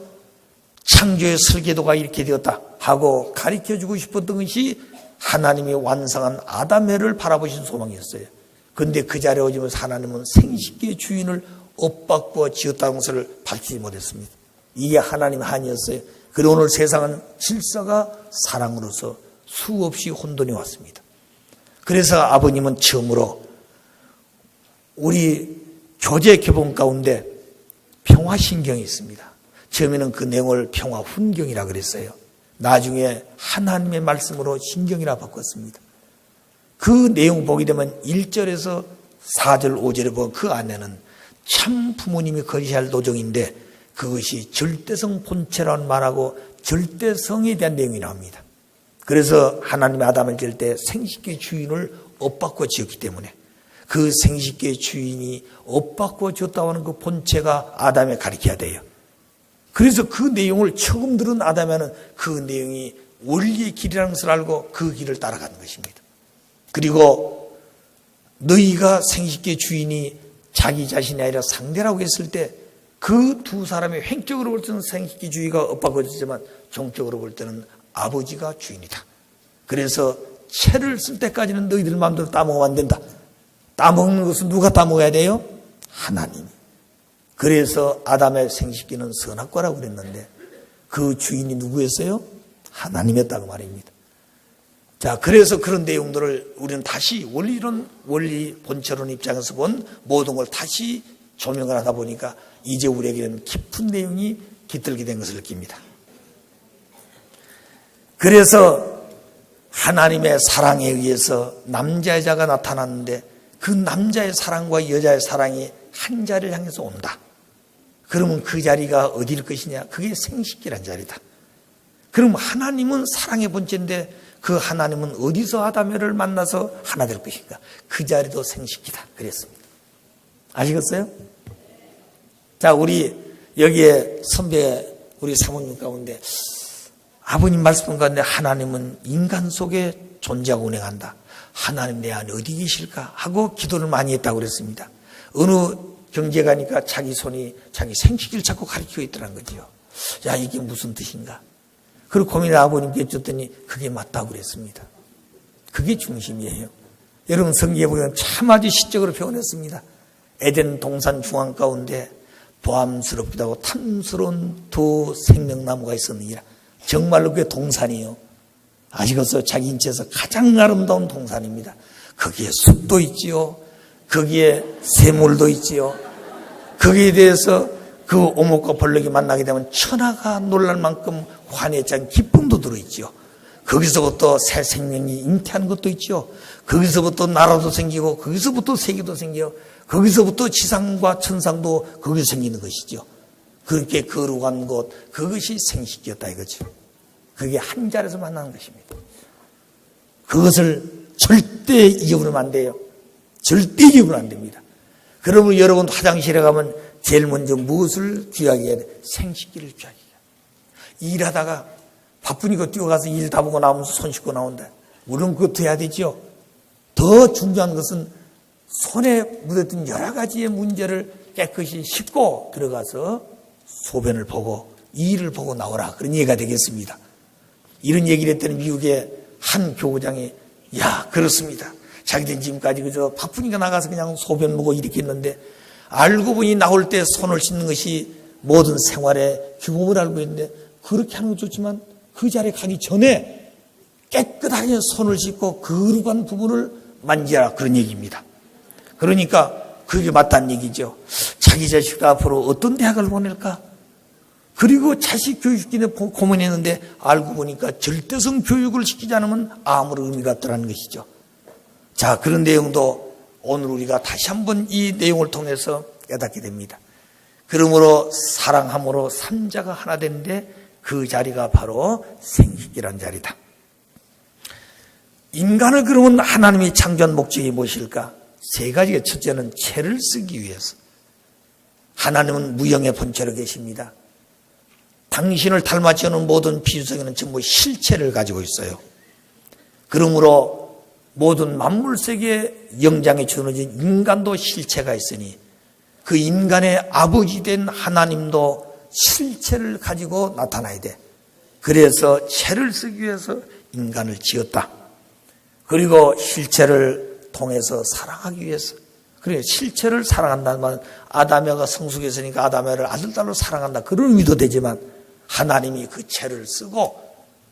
창조의 설계도가 이렇게 되었다 하고 가르쳐주고 싶었던 것이 하나님이 완성한 아담애를 바라보신 소망이었어요. 그런데 그 자리에 오면서 하나님은 생식기의 주인을 엇바꾸어 지었다는 것을 밝히지 못했습니다. 이게 하나님의 한이었어요. 그리고 오늘 세상은 질서가 사랑으로서 수없이 혼돈이 왔습니다. 그래서 아버님은 처음으로 우리 교제 교본 가운데 평화신경이 있습니다. 처음에는 그 내용을 평화훈경이라 그랬어요. 나중에 하나님의 말씀으로 신경이라 바꿨습니다. 그 내용 보게 되면 1절에서 4절, 5절에 보면 그 안에는 참 부모님이 거셔야 할 노정인데 그것이 절대성 본체라는 말하고 절대성에 대한 내용이 나옵니다. 그래서 하나님이 아담을 지을 때 생식기의 주인을 엇바꿔 지었기 때문에 그 생식기의 주인이 엇바꿔 지었다고 하는 그 본체가 아담에 가리켜야 돼요. 그래서 그 내용을 처음 들은 아담에는 그 내용이 원리의 길이라는 것을 알고 그 길을 따라가는 것입니다. 그리고 너희가 생식기의 주인이 자기 자신이 아니라 상대라고 했을 때 그 두 사람이 횡적으로 볼 때는 생식기 주의가 엇바꿔졌지만 정적으로 볼 때는 아버지가 주인이다. 그래서 채를 쓸 때까지는 너희들 마음대로 따먹으면 안 된다. 따먹는 것은 누가 따먹어야 돼요? 하나님이. 그래서 아담의 생식기는 선악과라고 그랬는데 그 주인이 누구였어요? 하나님이었다고 말입니다. 자, 그래서 그런 내용들을 우리는 다시 원리론, 원리 본체론 입장에서 본 모든 걸 다시 조명을 하다 보니까 이제 우리에게는 깊은 내용이 깃들게 된 것을 느낍니다. 그래서 하나님의 사랑에 의해서 남자 여자가 나타났는데 그 남자의 사랑과 여자의 사랑이 한 자리를 향해서 온다. 그러면 그 자리가 어디일 것이냐? 그게 생식기란 자리다. 그럼 하나님은 사랑의 본체인데 그 하나님은 어디서 아담을 만나서 하나 될 것인가? 그 자리도 생식기다. 그랬습니다. 아시겠어요? 자, 우리 여기에 선배 우리 사모님 가운데 아버님 말씀 가운데 하나님은 인간 속에 존재하고 운행한다. 하나님 내 안에 어디 계실까? 하고 기도를 많이 했다고 그랬습니다. 어느 경제 가니까 자기 손이 자기 생식기를 자꾸 가리키고 있더란 거지요. 야, 이게 무슨 뜻인가? 그리고 고민을 아버님께 여쭈었더니 그게 맞다고 그랬습니다. 그게 중심이에요. 여러분 성경에 보면 참 아주 시적으로 표현했습니다. 에덴 동산 중앙 가운데 보암스럽기도 하고 탐스러운 두 생명나무가 있었느니라. 정말로 그게 동산이에요. 아시겠어요? 자기 인체에서 가장 아름다운 동산입니다. 거기에 숲도 있지요. 거기에 샘물도 있지요. 거기에 대해서 그 오목과 벌럭이 만나게 되면 천하가 놀랄 만큼 환희에 기쁨도 들어있지요. 거기서부터 새 생명이 잉태하는 것도 있지요. 거기서부터 나라도 생기고 거기서부터 세계도 생겨요. 거기서부터 지상과 천상도 거기서 생기는 것이죠. 그렇게 거룩한 곳, 그것이 생식기였다 이거죠. 그게 한 자리에서 만나는 것입니다. 그것을 절대 잊어버리면 안 돼요. 절대 잊어버리면 안 됩니다. 그러면 여러분 화장실에 가면 제일 먼저 무엇을 귀하게 해야 돼? 생식기를 귀하게 해야 돼. 일하다가 바쁘니까 뛰어가서 일 다 보고 나오면서 손 씻고 나온다. 물론 그것도 해야 되죠. 더 중요한 것은 손에 묻었던 여러 가지의 문제를 깨끗이 씻고 들어가서 소변을 보고 이를 보고 나오라. 그런 얘기가 되겠습니다. 이런 얘기를 했더니 미국의 한 교구장이 야, 그렇습니다. 자기들 지금까지 그저 바쁘니까 나가서 그냥 소변 보고 이렇게 했는데 알고 보니 나올 때 손을 씻는 것이 모든 생활의 규범을 알고 있는데 그렇게 하는 건 좋지만 그 자리에 가기 전에 깨끗하게 손을 씻고 거룩한 부분을 만지라. 그런 얘기입니다. 그러니까 그게 맞다는 얘기죠. 자기 자식도 앞으로 어떤 대학을 보낼까? 그리고 자식 교육기에 고민했는데 알고 보니까 절대성 교육을 시키지 않으면 아무런 의미가 없다는 것이죠. 자, 그런 내용도 오늘 우리가 다시 한번 이 내용을 통해서 깨닫게 됩니다. 그러므로 사랑함으로 삼자가 하나 되는데 그 자리가 바로 생식이란 자리다. 인간을 그러면 하나님이 창조한 목적이 무엇일까? 세 가지가 첫째는 채를 쓰기 위해서. 하나님은 무형의 본체로 계십니다. 당신을 닮아지는 모든 비유성에는 전부 실체를 가지고 있어요. 그러므로 모든 만물세계의 영장에 주어진 인간도 실체가 있으니 그 인간의 아버지 된 하나님도 실체를 가지고 나타나야 돼. 그래서 채를 쓰기 위해서 인간을 지었다. 그리고 실체를 통해서 사랑하기 위해서. 그래, 실체를 사랑한다는 말은 아담에가 성숙했으니까 아담에를 아들딸로 사랑한다. 그런 의미도 되지만 하나님이 그 채를 쓰고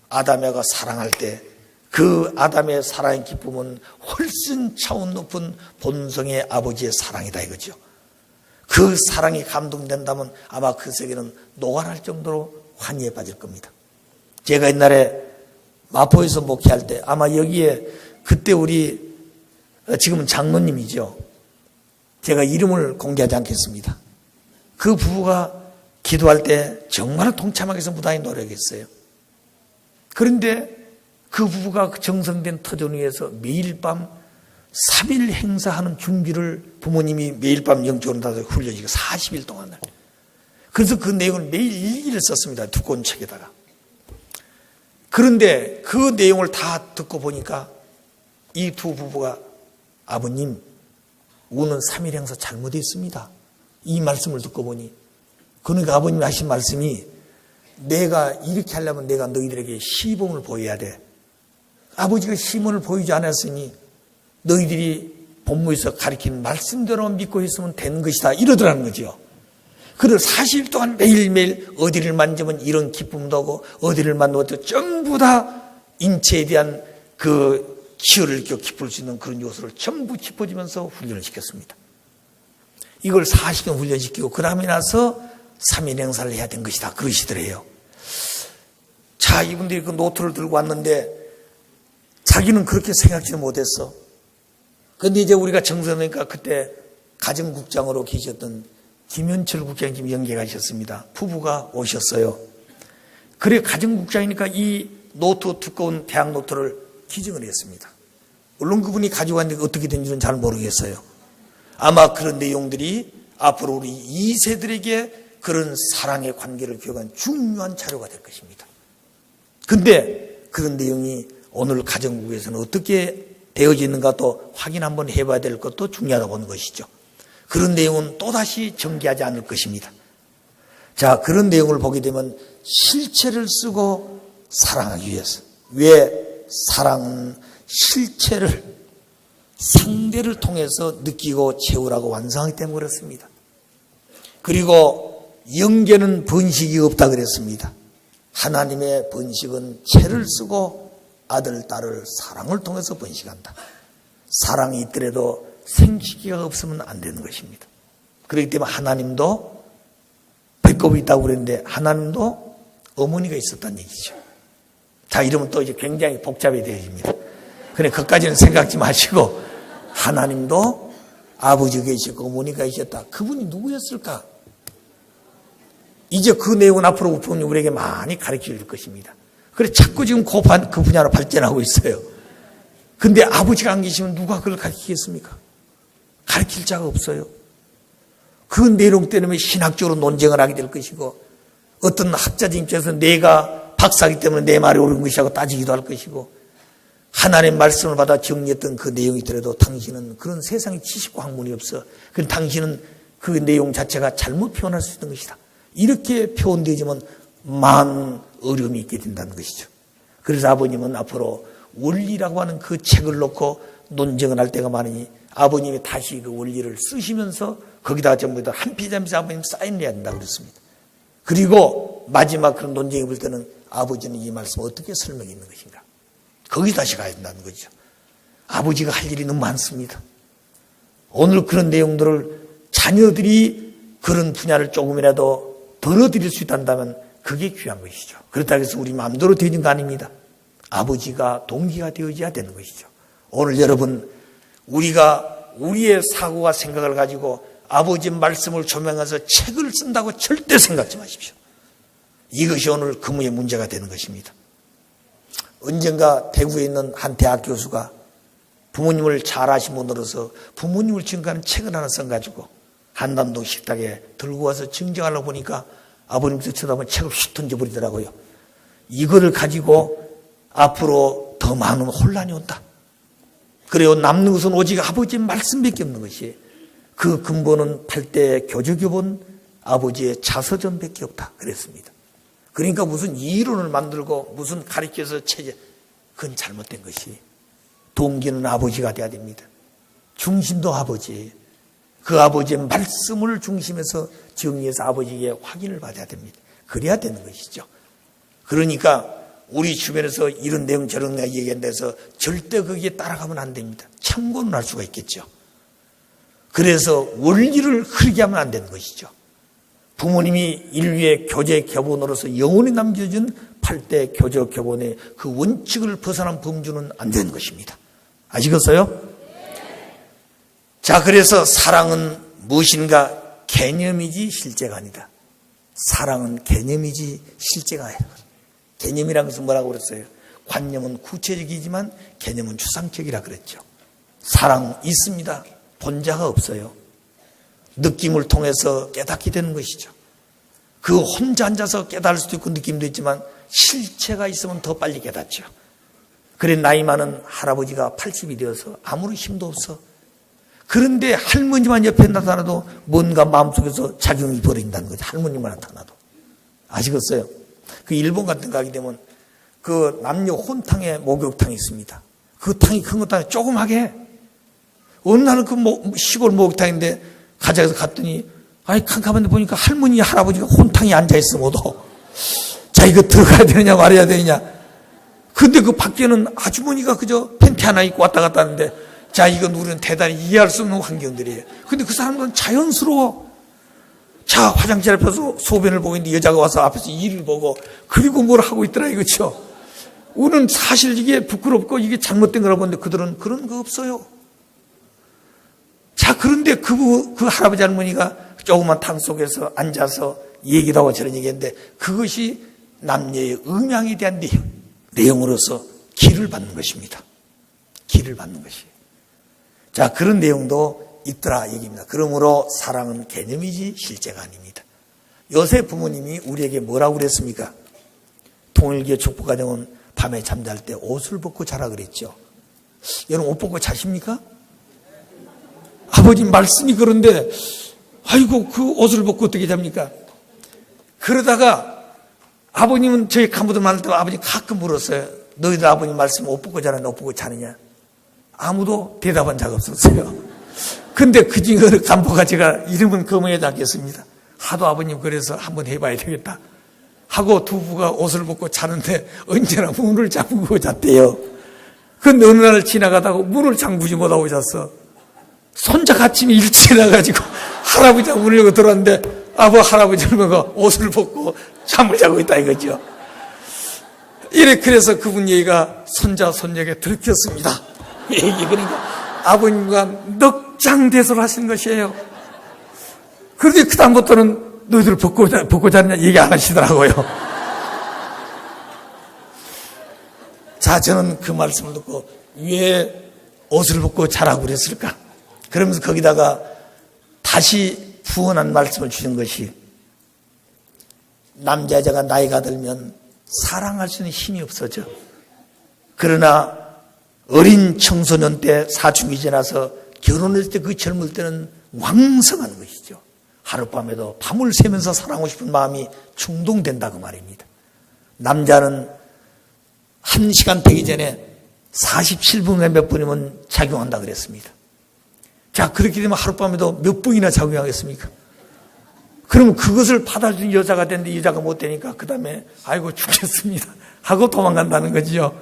아담에가 사랑할 때 그 아담의 사랑의 기쁨은 훨씬 차원 높은 본성의 아버지의 사랑이다 이거죠. 그 사랑이 감동된다면 아마 그 세계는 노관할 정도로 환희에 빠질 겁니다. 제가 옛날에 마포에서 목회할 때 아마 여기에 그때 우리 지금은 장로님이죠. 제가 이름을 공개하지 않겠습니다. 그 부부가 기도할 때 정말 동참하기 위해서 무단히 노력했어요. 그런데 그 부부가 정성된 터전 위에서 매일 밤 3일 행사하는 준비를 부모님이 매일 밤 영적으로 다 훈련시키고 40일 동안을. 그래서 그 내용을 매일 일기를 썼습니다. 두꺼운 책에다가. 그런데 그 내용을 다 듣고 보니까 이 두 부부가 아버님, 우는 3일 행사 잘못했습니다. 이 말씀을 듣고 보니 그러니까 아버님이 하신 말씀이 내가 이렇게 하려면 내가 너희들에게 시범을 보여야 돼. 아버지가 시범을 보이지 않았으니 너희들이 본문에서 가르친 말씀대로 믿고 있으면 되는 것이다. 이러더라는 거죠. 그래서 40일 동안 매일매일 어디를 만지면 이런 기쁨도 하고 어디를 만져도 전부 다 인체에 대한 그 기혈을 깊을 수 있는 그런 요소를 전부 짚어주면서 훈련을 시켰습니다. 이걸 40년 훈련시키고 그 다음에 나서 3인 행사를 해야 된 것이다 그러시더래요. 자, 이분들이 그 노트를 들고 왔는데 자기는 그렇게 생각지도 못했어. 그런데 이제 우리가 정선하니까 그때 가정국장으로 계셨던 김현철 국장님 지금 연계가 있었습니다. 부부가 오셨어요. 그래 가정국장이니까 이 노트 두꺼운 대학 노트를 기증을 했습니다. 물론 그분이 가지고 왔는데 어떻게 된지는 잘 모르겠어요. 아마 그런 내용들이 앞으로 우리 2세들에게 그런 사랑의 관계를 교육한 중요한 자료가 될 것입니다. 근데 그런 내용이 오늘 가정국에서는 어떻게 되어지는가 또 확인 한번 해봐야 될 것도 중요하다고 보는 것이죠. 그런 내용은 또다시 전개하지 않을 것입니다. 자, 그런 내용을 보게 되면 실체를 쓰고 사랑하기 위해서. 왜? 사랑은 실체를 상대를 통해서 느끼고 채우라고 완성하기 때문에 그렇습니다. 그리고 영계는 번식이 없다 그랬습니다. 하나님의 번식은 채를 쓰고 아들, 딸을 사랑을 통해서 번식한다. 사랑이 있더라도 생기기가 없으면 안 되는 것입니다. 그렇기 때문에 하나님도 배꼽이 있다고 그랬는데 하나님도 어머니가 있었다는 얘기죠. 자, 이러면 또 이제 굉장히 복잡해집니다. 그래, 그것까지는 생각지 마시고 하나님도 아버지가 계시고 어머니가 계셨다. 그분이 누구였을까? 이제 그 내용은 앞으로 부모님 우리에게 많이 가르쳐 줄 것입니다. 그래, 자꾸 지금 그 분야로 발전하고 있어요. 근데 아버지가 안 계시면 누가 그걸 가르치겠습니까? 가르칠 자가 없어요. 그 내용 때문에 신학적으로 논쟁을 하게 될 것이고 어떤 학자들 입장에서 내가 박사이기 때문에 내 말이 옳은 것이라고 따지기도 할 것이고 하나님의 말씀을 받아 정리했던 그 내용이 있더라도 당신은 그런 세상에 지식과 학문이 없어. 그럼 당신은 그 내용 자체가 잘못 표현할 수 있는 것이다. 이렇게 표현되지만 많은 어려움이 있게 된다는 것이죠. 그래서 아버님은 앞으로 원리라고 하는 그 책을 놓고 논쟁을 할 때가 많으니 아버님이 다시 그 원리를 쓰시면서 거기다가 전부 다 한 페이지 한 페이지 아버님 사인을 해야 된다고 그랬습니다. 그리고 마지막 그런 논쟁이 볼 때는 아버지는 이 말씀을 어떻게 설명해 있는 것인가. 거기 다시 가야 된다는 거죠. 아버지가 할 일이 너무 많습니다. 오늘 그런 내용들을 자녀들이 그런 분야를 조금이라도 벌어들일 수 있다면 그게 귀한 것이죠. 그렇다고 해서 우리 마음대로 되는 거 아닙니다. 아버지가 동기가 되어져야 되는 것이죠. 오늘 여러분 우리가 우리의 사고와 생각을 가지고 아버지 말씀을 조명해서 책을 쓴다고 절대 생각지 마십시오. 이것이 오늘 근무의 문제가 되는 것입니다. 언젠가 대구에 있는 한 대학 교수가 부모님을 잘 아신 분으로서 부모님을 증거하는 책을 하나 써가지고 한남동 식탁에 들고 와서 증정하려고 보니까 아버님께서 쳐다보면 책을 휙 던져버리더라고요. 이거를 가지고 앞으로 더 많은 혼란이 온다. 그래요. 남는 것은 오직 아버지의 말씀밖에 없는 것이 그 근본은 8대 교조교본 아버지의 자서전밖에 없다. 그랬습니다. 그러니까 무슨 이론을 만들고 무슨 가르쳐서 체제, 그건 잘못된 것이 동기는 아버지가 돼야 됩니다. 중심도 아버지. 그 아버지의 말씀을 중심에서 정리해서 아버지에게 확인을 받아야 됩니다. 그래야 되는 것이죠. 그러니까 우리 주변에서 이런 내용 저런 내용 얘기한다해서 절대 거기에 따라가면 안 됩니다. 참고는 할 수가 있겠죠. 그래서 원리를 흐르게 하면 안 되는 것이죠. 부모님이 인류의 교제 교본으로서 영원히 남겨진 8대 교제 교본의 그 원칙을 벗어난 범주는 안 되는 것입니다. 아시겠어요? 자, 그래서 사랑은 무엇인가? 개념이지 실제가 아니다. 사랑은 개념이지 실제가 아니다. 개념이라는 것은 뭐라고 그랬어요? 관념은 구체적이지만 개념은 추상적이라 그랬죠. 사랑 있습니다. 본자가 없어요. 느낌을 통해서 깨닫게 되는 것이죠. 그 혼자 앉아서 깨달을 수도 있고 느낌도 있지만 실체가 있으면 더 빨리 깨닫죠. 그래 나이 많은 할아버지가 80이 되어서 아무런 힘도 없어. 그런데 할머니만 옆에 나타나도 뭔가 마음속에서 작용이 벌어진다는 거죠. 할머니만 나타나도. 아시겠어요? 그 일본 같은 거 가게 되면 그 남녀 혼탕에 목욕탕이 있습니다. 그 탕이 큰 것도 조그맣게 해. 어느 날은 그 시골 목욕탕인데 가져가서 갔더니 아니 캄캄한데 보니까 할머니 할아버지가 혼탕에 앉아있어 모두. 자 이거 들어가야 되느냐 말아야 되느냐. 근데 그 밖에는 아주머니가 그저 팬티 하나 입고 왔다 갔다 하는데, 자, 이건 우리는 대단히 이해할 수 없는 환경들이에요. 근데 그 사람들은 자연스러워. 자, 화장실 앞에서 소변을 보고 있는데 여자가 와서 앞에서 일을 보고, 그리고 뭘 하고 있더라 이거죠. 우리는 사실 이게 부끄럽고 이게 잘못된 거라고 보는데 그들은 그런 거 없어요. 자, 그런데 그 할아버지 할머니가 조그만 탕 속에서 앉아서 얘기도 하고 저런 얘기했는데, 그것이 남녀의 음양에 대한 내용으로서 기를 받는 것입니다. 기를 받는 것이에요. 자, 그런 내용도 있더라 얘기입니다. 그러므로 사랑은 개념이지 실제가 아닙니다. 요새 부모님이 우리에게 뭐라고 그랬습니까? 통일교회 축복가정은 밤에 잠잘 때 옷을 벗고 자라 그랬죠. 여러분 옷 벗고 자십니까? 아버지 말씀이 그런데 아이고 그 옷을 벗고 어떻게 잡니까? 그러다가 아버님은 저희 간부들 만날 때 아버님 가끔 물었어요. 너희들 아버님 말씀 옷 벗고 자느냐 옷 벗고 자느냐? 아무도 대답한 적 없었어요. 근데 그 중에 간부가 제가 이름은 거명하지 않겠습니다. 하도 아버님 그래서 한번 해봐야 되겠다 하고 두 부가 옷을 벗고 자는데 언제나 문을 잠그고 잤대요. 근데 어느 날 지나가다가 문을 잠그지 못하고 잤어. 손자가 아침에 일찍 일어나가지고 할아버지가 문을 열고 들어왔는데 할아버지 할머니가 옷을 벗고 잠을 자고 있다 이거죠. 그래서 그분 얘기가 손자 손녀에게 들켰습니다. 얘기 그러니까 아버님과 넉장대소를 하신 것이에요. 그런데 그 다음부터는 너희들 벗고 자느냐 얘기 안 하시더라고요. 자, 저는 그 말씀을 듣고 왜 옷을 벗고 자라고 그랬을까? 그러면서 거기다가 다시 부언한 말씀을 주신 것이, 남자 여자가 나이가 들면 사랑할 수 있는 힘이 없어져. 그러나 어린 청소년 때 사춘기 지나서 결혼했을 때 그 젊을 때는 왕성한 것이죠. 하룻밤에도 밤을 새면서 사랑하고 싶은 마음이 충동된다고 말입니다. 남자는 1시간 되기 전에 47분에 몇 분이면 작용한다 그랬습니다. 자, 그렇게 되면 하룻밤에도 몇 분이나 작용하겠습니까? 그러면 그것을 받아준 여자가 됐는데 여자가 못 되니까 그 다음에 아이고 죽겠습니다 하고 도망간다는 거지요.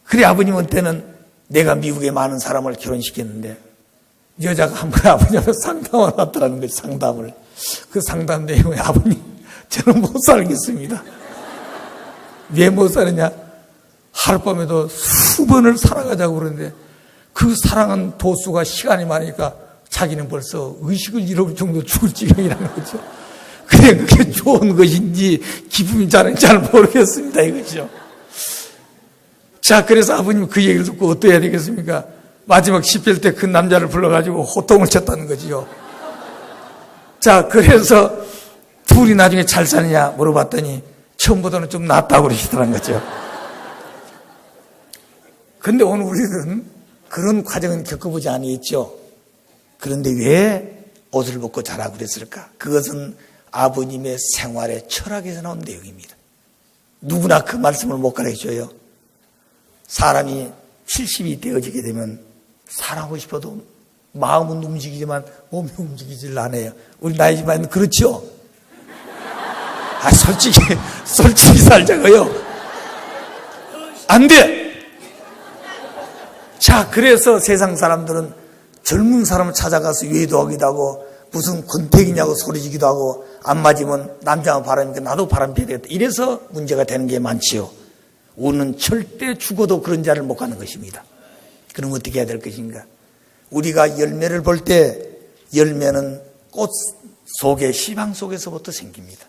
그래 아버님한테는 내가 미국에 많은 사람을 결혼시켰는데 여자가 한 번에 아버님한테 상담을 하더라는 거지. 상담을. 그 상담 내용에 아버님 저는 못 살겠습니다. 왜 못 사느냐? 하룻밤에도 수번을 사랑하자고 그러는데 그 사랑은 도수가 시간이 많으니까 자기는 벌써 의식을 잃어버릴 정도로 죽을 지경이라는 거죠. 그래 그게 좋은 것인지 기분이 잘 모르겠습니다 이거죠. 자, 그래서 아버님 그 얘기를 듣고 어떠해야 되겠습니까? 마지막 10일 때 그 남자를 불러가지고 호통을 쳤다는 거지요. 자, 그래서 둘이 나중에 잘 사느냐 물어봤더니 처음보다는 좀 낫다고 그러시더라는 거죠. 근데 오늘 우리는 그런 과정은 겪어보지 않았죠. 그런데 왜 옷을 벗고 자라고 그랬을까? 그것은 아버님의 생활의 철학에서 나온 내용입니다. 누구나 그 말씀을 못 가르쳐줘요. 사람이 70이 되어지게 되면 사랑하고 싶어도 마음은 움직이지만 몸이 움직이질 않아요. 우리 나이 집안은 그렇죠? 솔직히 살자고요. 안 돼! 자, 그래서 세상 사람들은 젊은 사람을 찾아가서 외도하기도 하고 무슨 권태기냐고 소리지기도 하고 안 맞으면 남자가 바람이니까 나도 바람 피워야 되겠다. 이래서 문제가 되는 게 많지요. 우리는 절대 죽어도 그런 자를 못 가는 것입니다. 그럼 어떻게 해야 될 것인가? 우리가 열매를 볼 때 열매는 꽃 속에 씨방 속에서부터 생깁니다.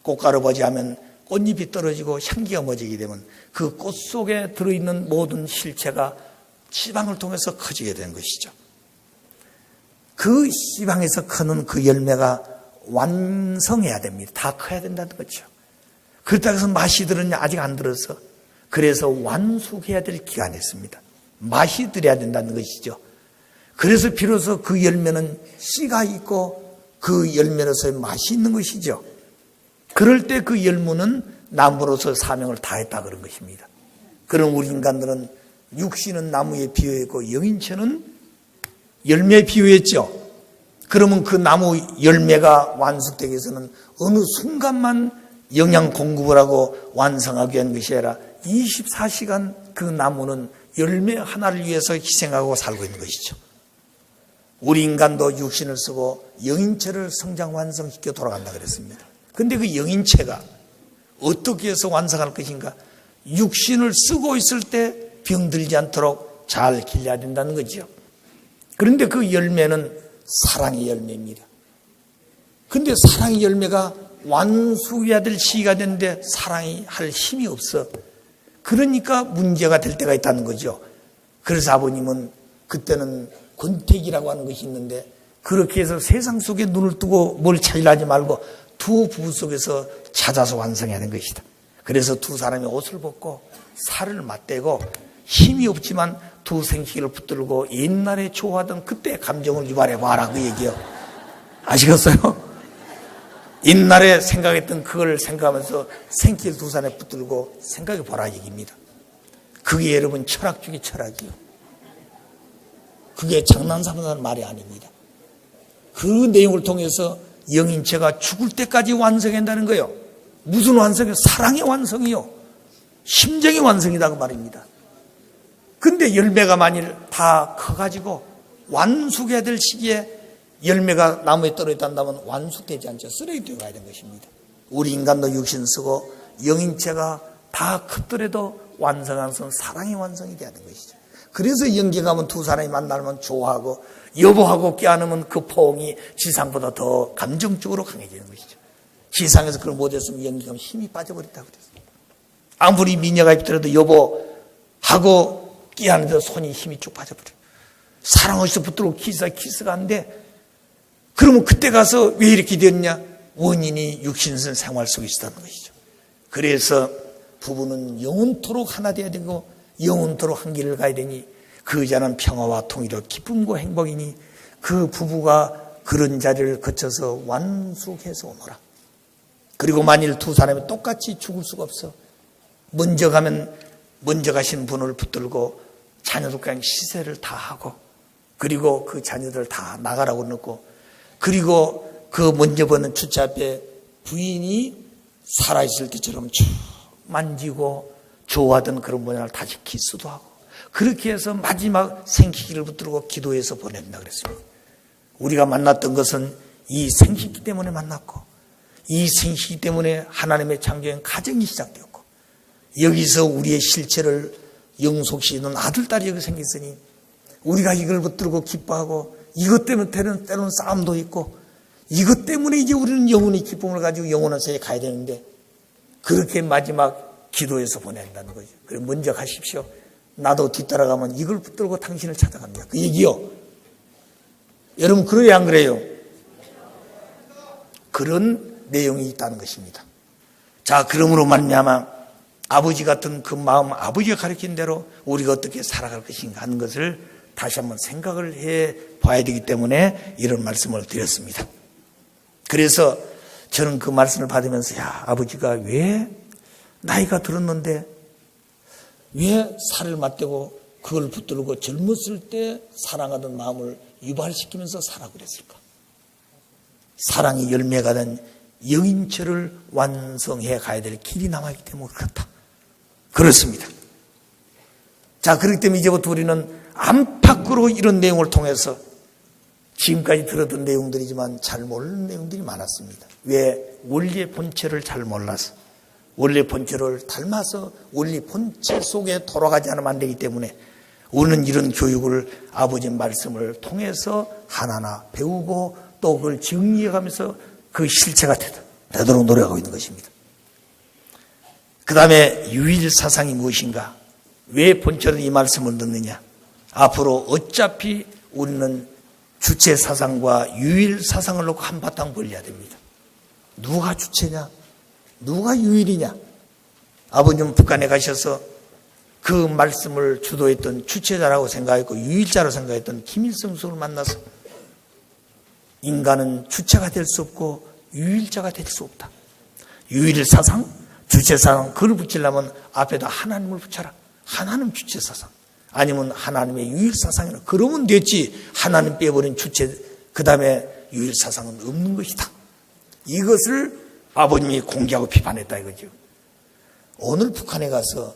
꽃가루버지 하면 꽃잎이 떨어지고 향기가 멎지게 되면 그 꽃 속에 들어있는 모든 실체가 씨방을 통해서 커지게 되는 것이죠. 그 씨방에서 크는 그 열매가 완성해야 됩니다. 다 커야 된다는 거죠. 그렇다고 해서 맛이 들었냐? 아직 안 들어서. 그래서 완숙해야 될 기간이 있습니다. 맛이 들어야 된다는 것이죠. 그래서 비로소 그 열매는 씨가 있고 그 열매로서의 맛이 있는 것이죠. 그럴 때 그 열무는 나무로서 사명을 다했다 그런 것입니다. 그럼 우리 인간들은 육신은 나무에 비유했고 영인체는 열매에 비유했죠. 그러면 그 나무 열매가 완숙되기 위해서는 어느 순간만 영양 공급을 하고 완성하기 위한 것이 아니라 24시간 그 나무는 열매 하나를 위해서 희생하고 살고 있는 것이죠. 우리 인간도 육신을 쓰고 영인체를 성장 완성시켜 돌아간다 그랬습니다. 그런데 그 영인체가 어떻게 해서 완성할 것인가? 육신을 쓰고 있을 때 병들지 않도록 잘 길러야 된다는 거죠. 그런데 그 열매는 사랑의 열매입니다. 그런데 사랑의 열매가 완숙해야 될 시기가 됐는데 사랑이 할 힘이 없어. 그러니까 문제가 될 때가 있다는 거죠. 그래서 아버님은 그때는 권태기라고 하는 것이 있는데 그렇게 해서 세상 속에 눈을 뜨고 뭘 찾으려지 말고 두 부부 속에서 찾아서 완성해야 하는 것이다. 그래서 두 사람이 옷을 벗고 살을 맞대고 힘이 없지만 두 생식기를 붙들고 옛날에 좋아하던 그때 감정을 유발해 봐라 그 얘기요. 아시겠어요? 옛날에 생각했던 그걸 생각하면서 생기를 두 사람에 붙들고 생각해 보라 얘기입니다. 그게 여러분 철학 중에 철학이요. 그게 장난삼는 말이 아닙니다. 그 내용을 통해서 영인체가 죽을 때까지 완성한다는 거예요. 무슨 완성이요? 사랑의 완성이요. 심정의 완성이다 그 말입니다. 근데 열매가 만일 다 커가지고 완숙해야 될 시기에 열매가 나무에 떨어졌다면 완숙되지 않죠. 쓰레기 되어가야 되는 것입니다. 우리 인간도 육신 쓰고 영인체가 다 컸더라도 완성한 것은 사랑의 완성이 돼야 되는 것이죠. 그래서 연기 가면 두 사람이 만나면 좋아하고 여보하고 껴안으면 그 포옹이 지상보다 더 감정적으로 강해지는 것이죠. 지상에서 그걸 못했으면 연기 가면 힘이 빠져버린다고 그랬어요. 아무리 미녀가 있더라도 여보하고 끼안에도 손이 힘이 쭉 빠져버려요. 사랑어디서 붙들고 키스가 안 돼. 그러면 그때 가서 왜 이렇게 되었냐? 원인이 육신선 생활 속에 있었다는 것이죠. 그래서 부부는 영원토록 하나 되어야 되고 영원토록 한 길을 가야 되니 그 자는 평화와 통일과 기쁨과 행복이니 그 부부가 그런 자리를 거쳐서 완숙해서 오너라. 그리고 만일 두 사람이 똑같이 죽을 수가 없어. 먼저 가면 먼저 가신 분을 붙들고 자녀들 그냥 시세를 다 하고 그리고 그 자녀들 다 나가라고 넣고 그리고 그 먼저 보는 주차 앞에 부인이 살아있을 때처럼 쭉 만지고 좋아하던 그런 모양을 다시 키스도 하고 그렇게 해서 마지막 생식기를 붙들고 기도해서 보낸다 그랬습니다. 우리가 만났던 것은 이 생식기 때문에 만났고 이 생식기 때문에 하나님의 창조한 가정이 시작되었고 여기서 우리의 실체를 영속시키는 아들, 딸이 여기 생겼으니 우리가 이걸 붙들고 기뻐하고 이것 때문에 때로는 싸움도 있고 이것 때문에 이제 우리는 영혼의 기쁨을 가지고 영원한 세계에 가야 되는데 그렇게 마지막 기도해서 보낸다는 거죠. 그래 먼저 가십시오. 나도 뒤따라가면 이걸 붙들고 당신을 찾아갑니다. 그 얘기요. 여러분 그래요 안 그래요? 그런 내용이 있다는 것입니다. 자 그러므로 말미암아 아버지 같은 그 마음 아버지가 가르친 대로 우리가 어떻게 살아갈 것인가 하는 것을 다시 한번 생각을 해 봐야 되기 때문에 이런 말씀을 드렸습니다. 그래서 저는 그 말씀을 받으면서 야 아버지가 왜 나이가 들었는데 왜 살을 맞대고 그걸 붙들고 젊었을 때 사랑하던 마음을 유발시키면서 살아 그랬을까? 사랑이 열매가 된 영인체를 완성해 가야 될 길이 남아있기 때문에 그렇다. 그렇습니다. 자, 그렇기 때문에 이제부터 우리는 안팎으로 이런 내용을 통해서 지금까지 들었던 내용들이지만 잘 모르는 내용들이 많았습니다. 왜? 원리의 본체를 잘 몰라서 원리의 본체를 닮아서 원리 본체 속에 돌아가지 않으면 안 되기 때문에 우리는 이런 교육을 아버지 말씀을 통해서 하나하나 배우고 또 그걸 정리해가면서 그 실체가 되도록 노력하고 있는 것입니다. 그 다음에 유일 사상이 무엇인가? 왜 본체로 이 말씀을 듣느냐? 앞으로 어차피 우리는 주체 사상과 유일 사상을 놓고 한바탕 벌려야 됩니다. 누가 주체냐? 누가 유일이냐? 아버님은 북한에 가셔서 그 말씀을 주도했던 주체자라고 생각했고 유일자라고 생각했던 김일성 수석을 만나서 인간은 주체가 될 수 없고 유일자가 될 수 없다. 유일 사상, 주체 사상 그걸 붙이려면 앞에다 하나님을 붙여라. 하나님 주체 사상. 아니면 하나님의 유일 사상이라. 그러면 됐지. 하나님 빼버린 주체 그 다음에 유일 사상은 없는 것이다. 이것을 아버님이 공개하고 비판했다 이거죠. 오늘 북한에 가서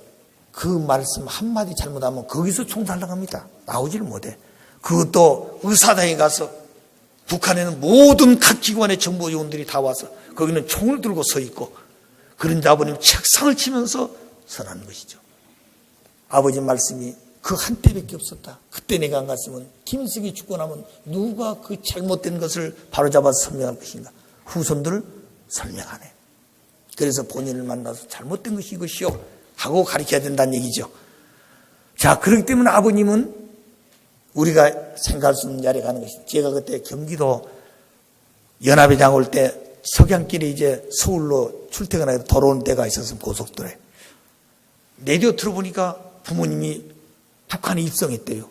그 말씀 한마디 잘못하면 거기서 총살당합니다. 나오지를 못해. 그것도 의사당에 가서 북한에는 모든 각 기관의 정보 요원들이 다 와서 거기는 총을 들고 서 있고 그런데 아버님 책상을 치면서 선하는 것이죠. 아버지 말씀이 그 한때밖에 없었다. 그때 내가 안 갔으면 김일성이 죽고 나면 누가 그 잘못된 것을 바로잡아서 설명할 것인가. 후손들을 설명하네. 그래서 본인을 만나서 잘못된 것이 이것이요 하고 가르쳐야 된다는 얘기죠. 자, 그렇기 때문에 아버님은 우리가 생각할 수 없는 자리에 가는 것이죠. 제가 그때 경기도 연합회장 올 때 석양길에 이제 서울로 출퇴근하고 돌아오는 때가 있어서 고속도로에 라디오 들어보니까 부모님이 북한에 입성했대요.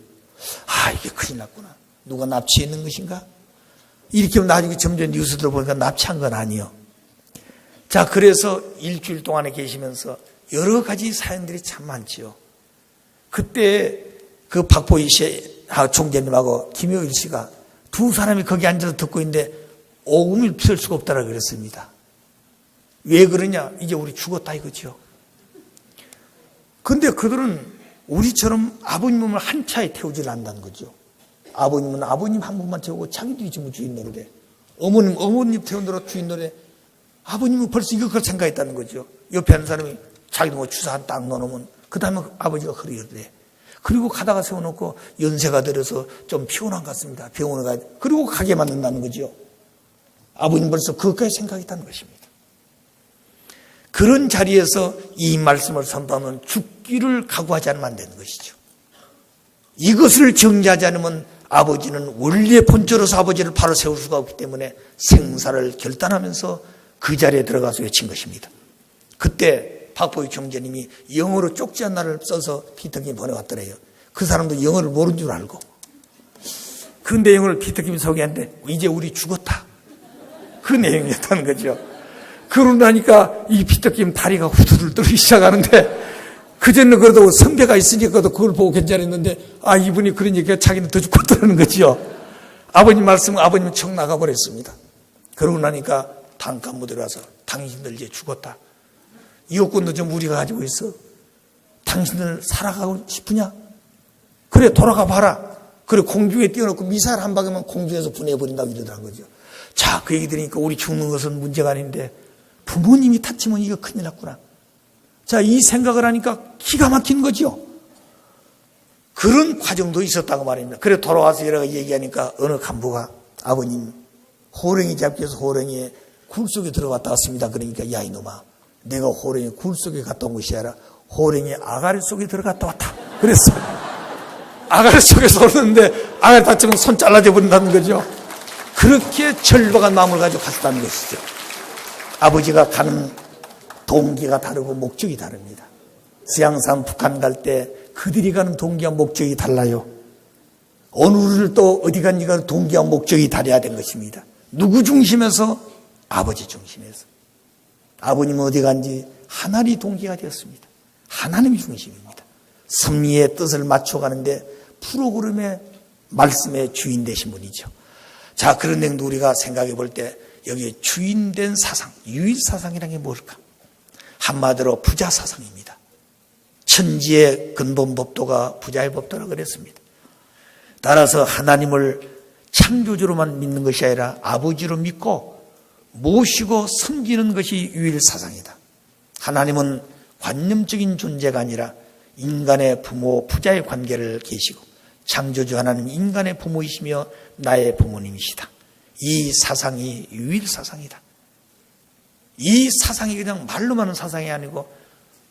아, 이게 큰일 났구나. 누가 납치했는 것인가? 이렇게 나중에 점점 뉴스 들어보니까 납치한 건 아니에요. 자, 그래서 일주일 동안에 계시면서 여러 가지 사연들이 참 많지요. 그때 그 박보희 씨 총재님하고 김효일 씨가 두 사람이 거기 앉아서 듣고 있는데 오금을 피울 수가 없다라고 그랬습니다. 왜 그러냐? 이제 우리 죽었다 이거죠. 근데 그들은 우리처럼 아버님 몸을 한 차에 태우질 않는다는 거죠. 아버님은 아버님 한 분만 태우고 자기들이 지금 주인 노릇에 어머님 태운 대로 주인 노릇에 아버님은 벌써 이걸 생각했다는 거죠. 옆에 하는 사람이 자기도 뭐 주사 한 딱 넣어놓으면 그 다음에 아버지가 그러게. 그리고 가다가 세워놓고 연세가 들어서 좀 피곤한 것 같습니다. 병원에 가야 돼. 그리고 가게 만든다는 거죠. 아버님 벌써 그것까지 생각했다는 것입니다. 그런 자리에서 이 말씀을 선포하면 죽기를 각오하지 않으면 안 되는 것이죠. 이것을 정리하지 않으면 아버지는 원리의 본처로서 아버지를 바로 세울 수가 없기 때문에 생사를 결단하면서 그 자리에 들어가서 외친 것입니다. 그때 박보희 총재님이 영어로 쪽지 하나를 써서 피터김이 보내왔더래요. 그 사람도 영어를 모르는 줄 알고. 그 내용을 피터김이 소개하는데 이제 우리 죽었다. 그 내용이었다는 거죠. 그러고 나니까 이 피터김 다리가 후두들 떨기 시작하는데 그전에는 그래도 선배가 있으니까 그걸 보고 괜찮았는데 아 이분이 그러니까 자기는 더 죽겠다는 거죠. 아버님 말씀은 아버님은 청 나가버렸습니다. 그러고 나니까 단칸부대로 와서 당신들 이제 죽었다. 이것권도 좀 우리가 가지고 있어. 당신들 살아가고 싶으냐? 그래 돌아가 봐라. 그래 공중에 띄워놓고 미사일 한 방에만 공중에서 분해해버린다고 이러더란 거죠. 자, 그 얘기 들으니까 우리 죽는 것은 문제가 아닌데 부모님이 다치면 이거 큰일 났구나. 자, 이 생각을 하니까 기가 막힌 거죠. 그런 과정도 있었다고 말입니다. 그래 돌아와서 여러 가지 얘기하니까 어느 간부가 아버님 호랭이 잡기 위해서 호랭이에 굴 속에 들어갔다 왔습니다. 그러니까 야 이놈아 내가 호랭이 굴 속에 갔다 온 것이 아니라 호랭이 아가리 속에 들어갔다 왔다. 그랬어. 아가리 속에서 오는데 아가리 다치면 손 잘라져 버린다는 거죠. 그렇게 절박한 마음을 가지고 갔다는 것이죠. 아버지가 가는 동기가 다르고 목적이 다릅니다. 서양산 북한 갈 때 그들이 가는 동기와 목적이 달라요. 어느 우리를 또 어디 간지가 동기와 목적이 달라야 된 것입니다. 누구 중심에서? 아버지 중심에서. 아버님은 어디 간지 하나님이 동기가 되었습니다. 하나님이 중심입니다. 섭리의 뜻을 맞춰가는데 프로그램의 말씀의 주인 되신 분이죠. 자, 그런 내용도 우리가 생각해 볼 때 여기에 주인된 사상, 유일사상이라는 게 뭘까? 한마디로 부자사상입니다. 천지의 근본 법도가 부자의 법도라고 그랬습니다. 따라서 하나님을 창조주로만 믿는 것이 아니라 아버지로 믿고 모시고 섬기는 것이 유일사상이다. 하나님은 관념적인 존재가 아니라 인간의 부모, 부자의 관계를 계시고 창조주 하나님 인간의 부모이시며 나의 부모님이시다. 이 사상이 유일사상이다. 이 사상이 그냥 말로만 하는 사상이 아니고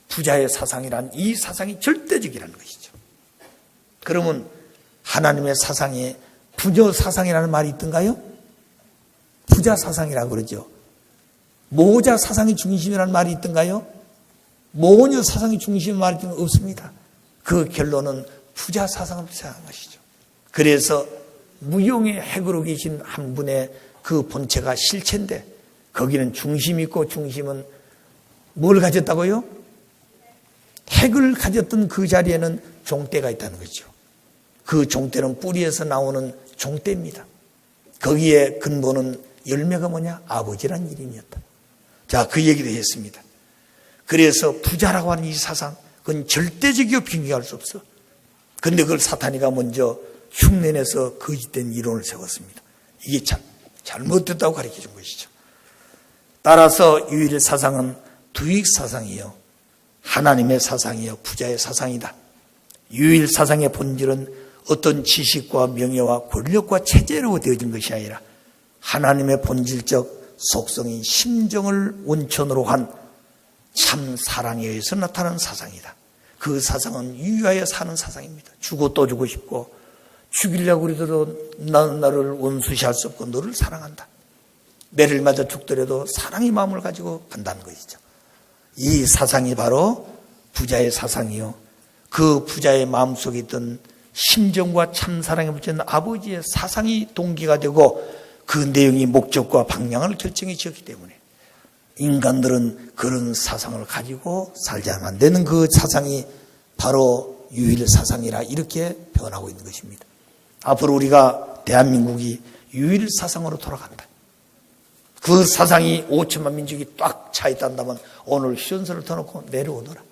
부자의 사상이란 이 사상이 절대적이라는 것이죠. 그러면 하나님의 사상에 부녀 사상이라는 말이 있던가요? 부자 사상이라고 그러죠. 모자 사상이 중심이라는 말이 있던가요? 모녀 사상이 중심의 말이 없습니다. 그 결론은 부자 사상을 생각한 것이죠. 그래서 무용의 핵으로 계신 한 분의 그 본체가 실체인데 거기는 중심이 있고 중심은 뭘 가졌다고요? 핵을 가졌던 그 자리에는 종대가 있다는 거죠. 그 종대는 뿌리에서 나오는 종대입니다. 거기에 근본은 열매가 뭐냐? 아버지란 이름이었다. 자, 그 얘기도 했습니다. 그래서 부자라고 하는 이 사상, 그건 절대적이고 빙의할 수 없어. 그런데 그걸 사탄이가 먼저 흉내내서 거짓된 이론을 세웠습니다. 이게 잘못됐다고 가르쳐 준 것이죠. 따라서 유일 사상은 두익 사상이요, 하나님의 사상이요, 부자의 사상이다. 유일 사상의 본질은 어떤 지식과 명예와 권력과 체제로 되어진 것이 아니라 하나님의 본질적 속성인 심정을 원천으로 한 참 사랑에 의해서 나타나는 사상이다. 그 사상은 유야에 사는 사상입니다. 주고 또 주고 싶고, 죽이려고 그러더라도 나는 나를 원수시할 수 없고 너를 사랑한다. 매를 맞아 죽더라도 사랑의 마음을 가지고 간다는 것이죠. 이 사상이 바로 부자의 사상이요, 그 부자의 마음속에 있던 심정과 참사랑에 붙여있는 아버지의 사상이 동기가 되고 그 내용이 목적과 방향을 결정해 주었기 때문에 인간들은 그런 사상을 가지고 살자면 안 되는 그 사상이 바로 유일 사상이라 이렇게 변하고 있는 것입니다. 앞으로 우리가 대한민국이 유일 사상으로 돌아간다. 그 사상이 5천만 민족이 딱 차 있단다면 오늘 휴전선을 터놓고 내려오더라.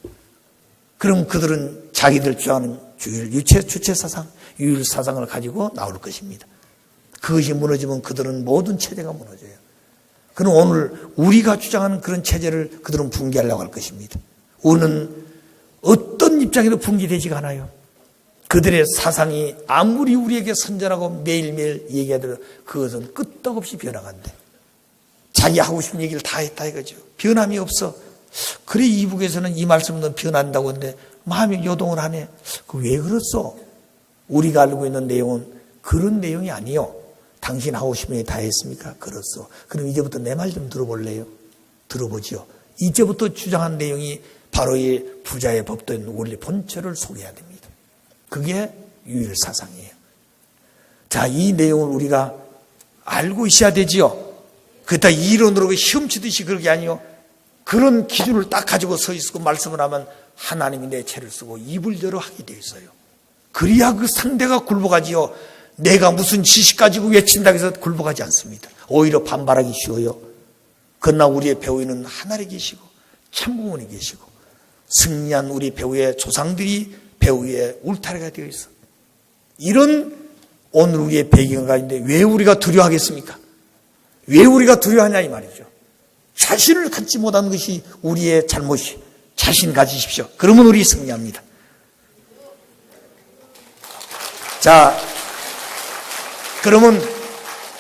그럼 그들은 자기들 주장하는 주체 사상, 유일 사상을 가지고 나올 것입니다. 그것이 무너지면 그들은 모든 체제가 무너져요. 그럼 오늘 우리가 주장하는 그런 체제를 그들은 붕괴하려고 할 것입니다. 우리는 어떤 입장에도 붕괴되지가 않아요. 그들의 사상이 아무리 우리에게 선전하고 매일매일 얘기하더라도 그것은 끄떡없이 변화간대. 자기 하고 싶은 얘기를 다 했다 이거죠. 변함이 없어. 그래 이북에서는 이 말씀은 변한다고 하는데 마음이 요동을 하네. 그 왜 그렇소? 우리가 알고 있는 내용은 그런 내용이 아니요. 당신 하고 싶은 얘기 다 했습니까? 그렇소. 그럼 이제부터 내 말 좀 들어볼래요? 들어보지요. 이제부터 주장한 내용이 바로 이 부자의 법도인 원리 본체를 소개해야 됩니다. 그게 유일 사상이에요. 자, 이 내용을 우리가 알고 있어야 되지요. 그렇다 이론으로 시험 치듯이 그런 게 아니요. 그런 기준을 딱 가지고 서 있고 말씀을 하면 하나님이 내 채를 쓰고 입을 열어 하게 되어 있어요. 그래야 그 상대가 굴복하지요. 내가 무슨 지식 가지고 외친다고 해서 굴복하지 않습니다. 오히려 반발하기 쉬워요. 그러나 우리의 배우에는 하나님 계시고 참부모님 계시고 승리한 우리 배우의 조상들이 배우의 울타리가 되어 있어. 이런 오늘 우리의 배경가 있는데 왜 우리가 두려워하겠습니까? 왜 우리가 두려워하냐 이 말이죠. 자신을 갖지 못한 것이 우리의 잘못이. 자신 가지십시오. 그러면 우리 승리합니다. 자, 그러면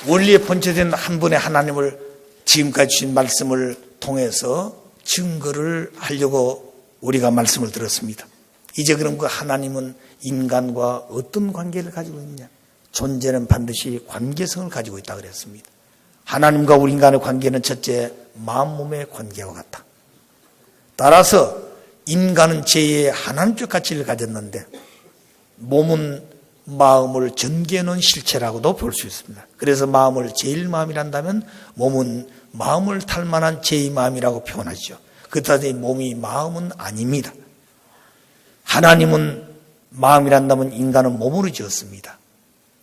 원리에 본체된 한 분의 하나님을 지금까지 주신 말씀을 통해서 증거를 하려고 우리가 말씀을 들었습니다. 이제 그럼 그 하나님은 인간과 어떤 관계를 가지고 있느냐? 존재는 반드시 관계성을 가지고 있다 그랬습니다. 하나님과 우리 인간의 관계는 첫째 마음 몸의 관계와 같다. 따라서 인간은 제2의 하나님적 가치를 가졌는데 몸은 마음을 전개해 놓은 실체라고도 볼 수 있습니다. 그래서 마음을 제1마음이란다면 몸은 마음을 탈 만한 제2마음이라고 표현하죠. 그렇다더니 몸이 마음은 아닙니다. 하나님은 마음이란다면 인간은 몸으로 지었습니다.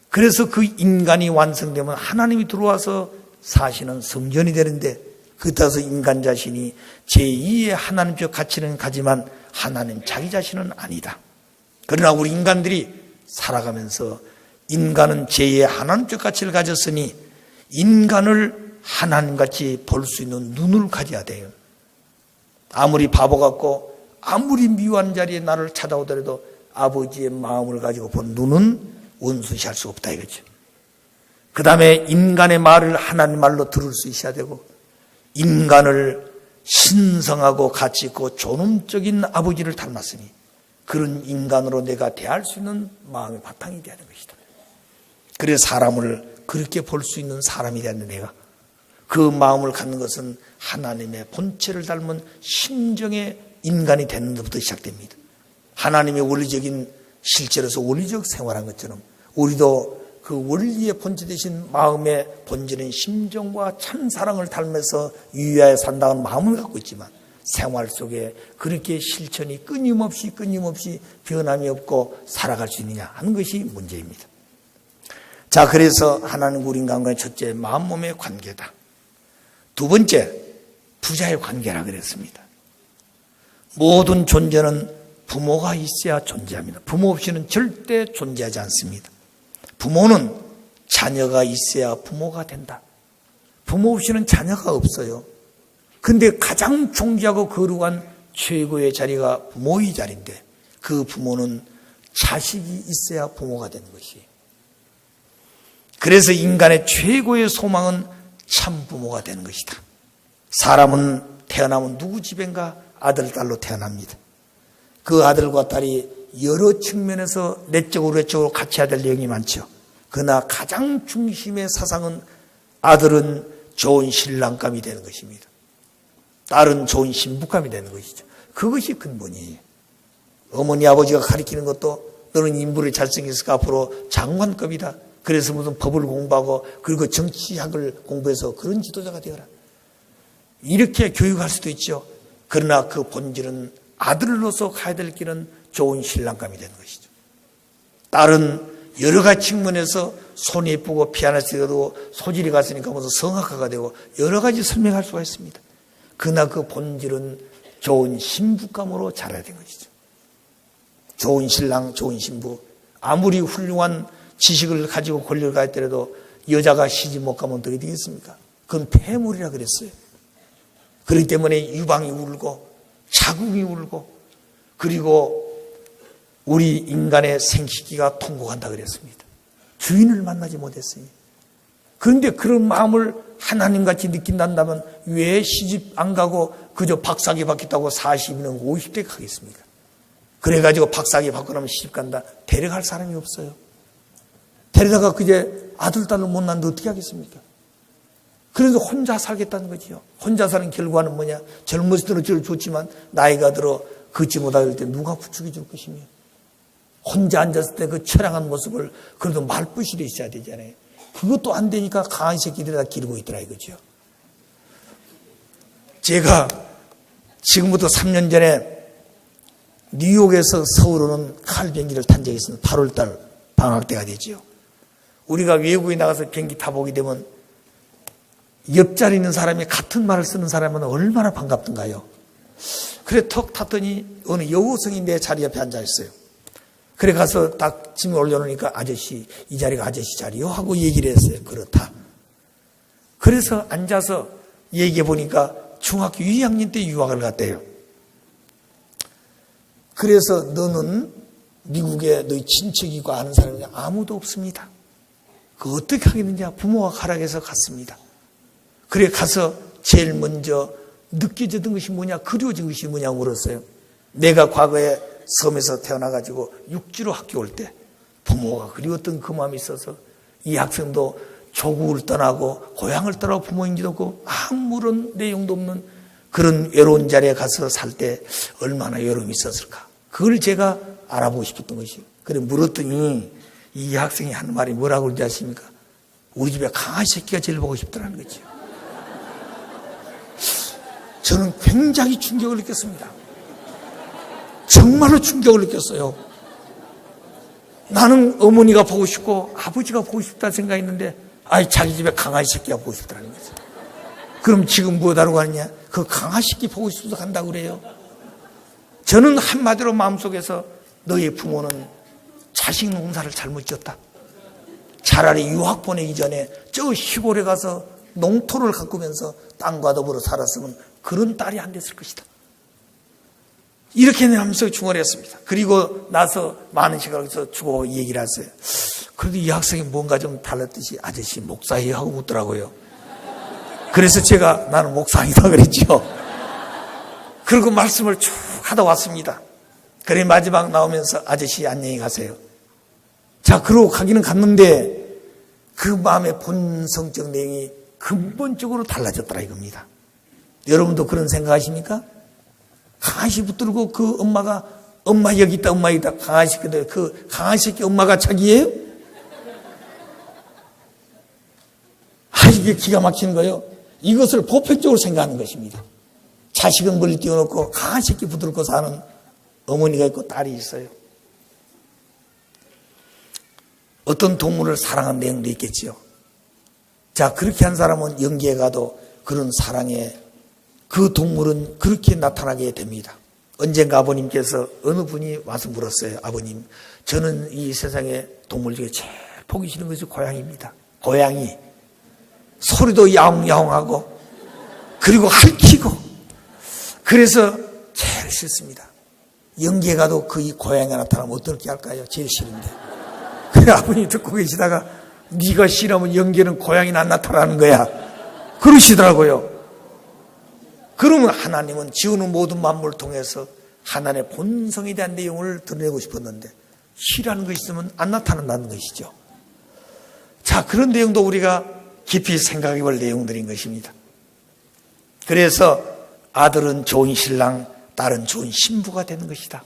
그래서 그 인간이 완성되면 하나님이 들어와서 사시는 성전이 되는데 그렇다고 인간 자신이 제2의 하나님적 가치는 가지만 하나님 자기 자신은 아니다. 그러나 우리 인간들이 살아가면서 인간은 제2의 하나님적 가치를 가졌으니 인간을 하나님같이 볼 수 있는 눈을 가져야 돼요. 아무리 바보 같고 아무리 미워한 자리에 나를 찾아오더라도 아버지의 마음을 가지고 본 눈은 원수시할 수 없다 이거죠. 그 다음에 인간의 말을 하나님 말로 들을 수 있어야 되고 인간을 신성하고 가치 있고 존엄적인 아버지를 닮았으니 그런 인간으로 내가 대할 수 있는 마음의 바탕이 되는 것이다. 그래서 사람을 그렇게 볼 수 있는 사람이 되는 내가 그 마음을 갖는 것은 하나님의 본체를 닮은 심정의 인간이 되는 것부터 시작됩니다. 하나님의 원리적인 실제로서 원리적 생활한 것처럼 우리도 그 원리의 본체 되신 마음의 본질은 심정과 참사랑을 닮아서 유야에 산다는 마음을 갖고 있지만 생활 속에 그렇게 실천이 끊임없이 변함이 없고 살아갈 수 있느냐 하는 것이 문제입니다. 자, 그래서 하나님 우리 인간과의 첫째 마음 몸의 관계다. 두 번째 부자의 관계라 그랬습니다. 모든 존재는 부모가 있어야 존재합니다. 부모 없이는 절대 존재하지 않습니다. 부모는 자녀가 있어야 부모가 된다. 부모 없이는 자녀가 없어요. 근데 가장 존귀하고 거룩한 최고의 자리가 부모의 자리인데 그 부모는 자식이 있어야 부모가 되는 것이에요. 그래서 인간의 최고의 소망은 참 부모가 되는 것이다. 사람은 태어나면 누구 집인가 아들, 딸로 태어납니다. 그 아들과 딸이 여러 측면에서 내적으로 외적으로 같이 해야 될 내용이 많죠. 그러나 가장 중심의 사상은 아들은 좋은 신랑감이 되는 것입니다. 딸은 좋은 신부감이 되는 것이죠. 그것이 근본이에요. 어머니 아버지가 가르치는 것도 너는 인물이 잘생겼으니까 앞으로 장관급이다. 그래서 무슨 법을 공부하고 그리고 정치학을 공부해서 그런 지도자가 되어라. 이렇게 교육할 수도 있죠. 그러나 그 본질은 아들로서 가야 될 길은 좋은 신랑감이 되는 것이죠. 딸은 여러 가지 측면에서 손이 예쁘고 피아니스트가 되고 소질이 갔으니까 무슨 성악가가 되고 여러 가지 설명할 수가 있습니다. 그러나 그 본질은 좋은 신부감으로 자라야 되는 것이죠. 좋은 신랑, 좋은 신부. 아무리 훌륭한 지식을 가지고 권력을 가졌더라도 여자가 시집 못 가면 어떻게 되겠습니까? 그건 폐물이라 그랬어요. 그렇기 때문에 유방이 울고 자궁이 울고 그리고 우리 인간의 생식기가 통곡한다 그랬습니다. 주인을 만나지 못했으니. 그런데 그런 마음을 하나님같이 느낀다면 왜 시집 안 가고 그저 박사학위 받겠다고 40년 50대 가겠습니까? 그래가지고 박사학위 받고 나면 시집 간다. 데려갈 사람이 없어요. 데려다가 그제 아들, 딸을 못 낳는데 어떻게 하겠습니까? 그래서 혼자 살겠다는 거지요. 혼자 사는 결과는 뭐냐? 젊었을 때는 좋지만 나이가 들어 걷지 못할 때 누가 부축해 줄 것이며 혼자 앉았을 때 그 처량한 모습을 그래도 말부실에 있어야 되잖아요. 그것도 안 되니까 강한 새끼들이 다 기르고 있더라 이거죠. 제가 지금부터 3년 전에 뉴욕에서 서울 오는 칼 비행기를 탄 적이 있습니다. 8월달 방학 때가 되죠. 우리가 외국에 나가서 비행기 타보게 되면 옆자리에 있는 사람이 같은 말을 쓰는 사람은 얼마나 반갑던가요. 그래 턱 탔더니 어느 여고생이 내 자리 옆에 앉아있어요. 그래 가서 딱 짐을 올려놓으니까 아저씨 이 자리가 아저씨 자리요 하고 얘기를 했어요. 그렇다. 그래서 앉아서 얘기해 보니까 중학교 2학년 때 유학을 갔대요. 그래서 너는 미국에 너희 친척이고 아는 사람이 아무도 없습니다. 그 어떻게 하겠느냐. 부모가 가락해서 갔습니다. 그래 가서 제일 먼저 느껴졌던 것이 뭐냐, 그리워진 것이 뭐냐 물었어요. 내가 과거에 섬에서 태어나가지고 육지로 학교 올 때 부모가 그리웠던 그 마음이 있어서 이 학생도 조국을 떠나고 고향을 떠나고 부모인지도 없고 아무런 내용도 없는 그런 외로운 자리에 가서 살 때 얼마나 외로움이 있었을까. 그걸 제가 알아보고 싶었던 것이에요. 그래 물었더니 이 학생이 하는 말이 뭐라고 그러지 않습니까? 우리 집에 강아지 새끼가 제일 보고 싶더라는 거죠. 저는 굉장히 충격을 느꼈습니다. 정말로 충격을 느꼈어요. 나는 어머니가 보고 싶고 아버지가 보고 싶다 생각했는데 자기 집에 강아지 새끼가 보고 싶다는 거죠. 그럼 지금 뭐하러 가느냐? 그 강아지 새끼 보고 싶어서 간다고 그래요. 저는 한마디로 마음속에서 너희 부모는 자식 농사를 잘못 지었다. 차라리 유학 보내기 전에 저 시골에 가서 농토를 가꾸면서 땅과 더불어 살았으면 그런 딸이 안 됐을 것이다. 이렇게 내 마음속에 중얼했습니다. 그리고 나서 많은 시간을 주고 얘기를 했어요. 그래도 이 학생이 뭔가 좀 달랐듯이 아저씨 목사예요 하고 묻더라고요. 그래서 제가 나는 목사 아니다 그랬죠. 그리고 말씀을 쭉 하다 왔습니다. 그래 마지막 나오면서 아저씨 안녕히 가세요. 자, 그러고 가기는 갔는데 그 마음의 본성적 내용이 근본적으로 달라졌더라 이겁니다. 여러분도 그런 생각하십니까? 강아지 붙들고 그 엄마가 엄마 여기 있다 엄마 여기 있다 강아지 새끼들 그 강아지 새끼 엄마가 자기예요? 이게 기가 막히는 거예요. 이것을 보편적으로 생각하는 것입니다. 자식은 멀리 띄워놓고 강아지 새끼 붙들고 사는 어머니가 있고 딸이 있어요. 어떤 동물을 사랑하는 내용도 있겠지요. 자, 그렇게 한 사람은 연기에 가도 그런 사랑에 그 동물은 그렇게 나타나게 됩니다. 언젠가 아버님께서 어느 분이 와서 물었어요. 아버님, 저는 이 세상에 동물 중에 제일 보기 싫은 것이 고양이입니다. 고양이. 소리도 야옹야옹하고 그리고 핥히고 그래서 제일 싫습니다. 연기에 가도 그 이 고양이가 나타나면 어떻게 할까요? 제일 싫은데. 그래 아버님 듣고 계시다가 네가 싫으면 연기는 고양이는 안 나타나는 거야. 그러시더라고요. 그러면 하나님은 지우는 모든 만물을 통해서 하나님의 본성에 대한 내용을 드러내고 싶었는데 싫어하는 것이 있으면 안 나타난다는 것이죠. 자, 그런 내용도 우리가 깊이 생각해 볼 내용들인 것입니다. 그래서 아들은 좋은 신랑, 딸은 좋은 신부가 되는 것이다.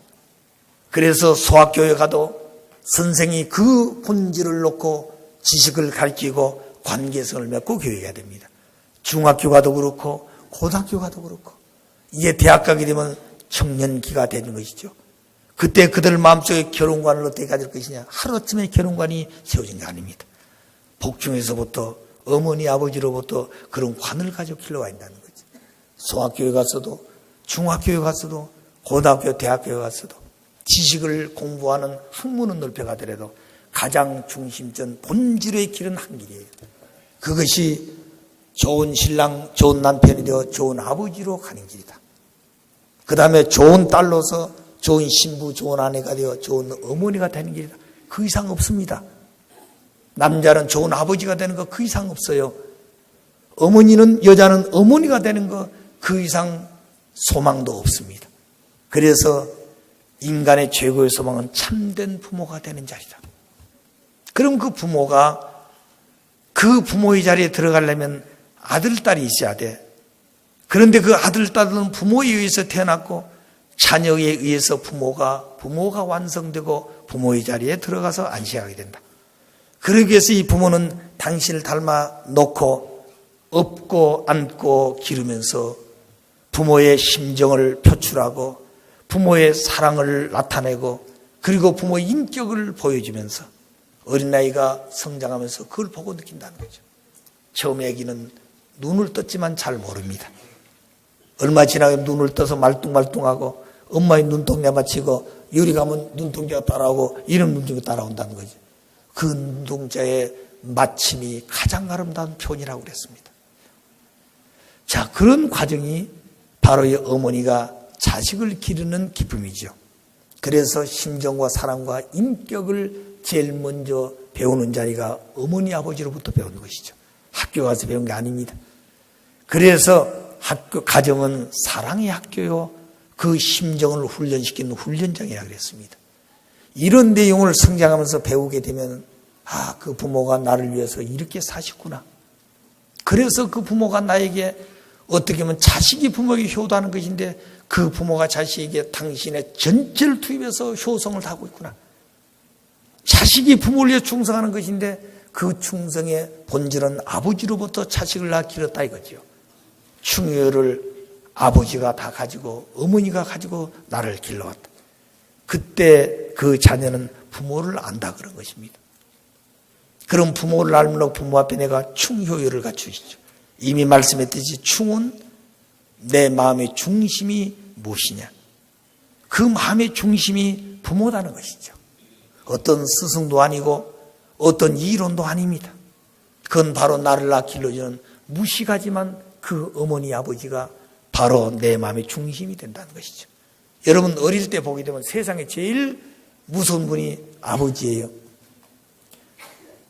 그래서 소학교에 가도 선생이 그 본질을 놓고 지식을 가르치고 관계성을 맺고 교육해야 됩니다. 중학교 가도 그렇고 고등학교 가도 그렇고 이제 대학 가게 되면 청년기가 되는 것이죠. 그때 그들 마음속에 결혼관을 어떻게 가질 것이냐. 하루아침에 결혼관이 세워진 게 아닙니다. 복중에서부터 어머니 아버지로부터 그런 관을 가지고 길러와야 한다는 거죠. 소학교에 갔어도 중학교에 갔어도 고등학교 대학교에 갔어도 지식을 공부하는 학문은 넓혀가더라도 가장 중심전 본질의 길은 한 길이에요. 그것이 좋은 신랑, 좋은 남편이 되어 좋은 아버지로 가는 길이다. 그 다음에 좋은 딸로서 좋은 신부, 좋은 아내가 되어 좋은 어머니가 되는 길이다. 그 이상 없습니다. 남자는 좋은 아버지가 되는 거 그 이상 없어요. 어머니는, 여자는 어머니가 되는 거 그 이상 소망도 없습니다. 그래서 인간의 최고의 소망은 참된 부모가 되는 자리다. 그럼 그 부모가 그 부모의 자리에 들어가려면 아들, 딸이 있어야 돼. 그런데 그 아들, 딸은 부모에 의해서 태어났고 자녀에 의해서 부모가 완성되고 부모의 자리에 들어가서 안식하게 된다. 그러기 위해서 이 부모는 당신을 닮아 놓고 업고 안고 기르면서 부모의 심정을 표출하고 부모의 사랑을 나타내고 그리고 부모의 인격을 보여주면서 어린아이가 성장하면서 그걸 보고 느낀다는 거죠. 처음 아기는 눈을 떴지만 잘 모릅니다. 얼마 지나면 눈을 떠서 말뚱말뚱하고 엄마의 눈동자 맞히고 요리 가면 눈동자가 따라오고 이런 눈동자가 따라온다는 거죠. 그 눈동자의 마침이 가장 아름다운 표현이라고 그랬습니다. 자, 그런 과정이 바로 이 어머니가 자식을 기르는 기쁨이죠. 그래서 심정과 사랑과 인격을 제일 먼저 배우는 자리가 어머니 아버지로부터 배우는 것이죠. 학교 가서 배운 게 아닙니다. 그래서 가정은 사랑의 학교요, 그 심정을 훈련시키는 훈련장이라고 그랬습니다. 이런 내용을 성장하면서 배우게 되면 그 부모가 나를 위해서 이렇게 사셨구나. 그래서 그 부모가 나에게 어떻게 보면 자식이 부모에게 효도하는 것인데 그 부모가 자식에게 당신의 전체를 투입해서 효성을 다하고 있구나. 자식이 부모를 위해 충성하는 것인데 그 충성의 본질은 아버지로부터 자식을 낳아 길렀다 이거죠. 충효를 아버지가 다 가지고 어머니가 가지고 나를 길러왔다. 그때 그 자녀는 부모를 안다 그런 것입니다. 그럼 부모를 알므로 부모 앞에 내가 충효율을 갖추시죠. 이미 말씀했듯이 충은 내 마음의 중심이 무엇이냐. 그 마음의 중심이 부모라는 것이죠. 어떤 스승도 아니고 어떤 이론도 아닙니다. 그건 바로 나를 낳아 길러주는 무식하지만 그 어머니 아버지가 바로 내 마음의 중심이 된다는 것이죠. 여러분 어릴 때 보게 되면 세상에 제일 무서운 분이 아버지예요.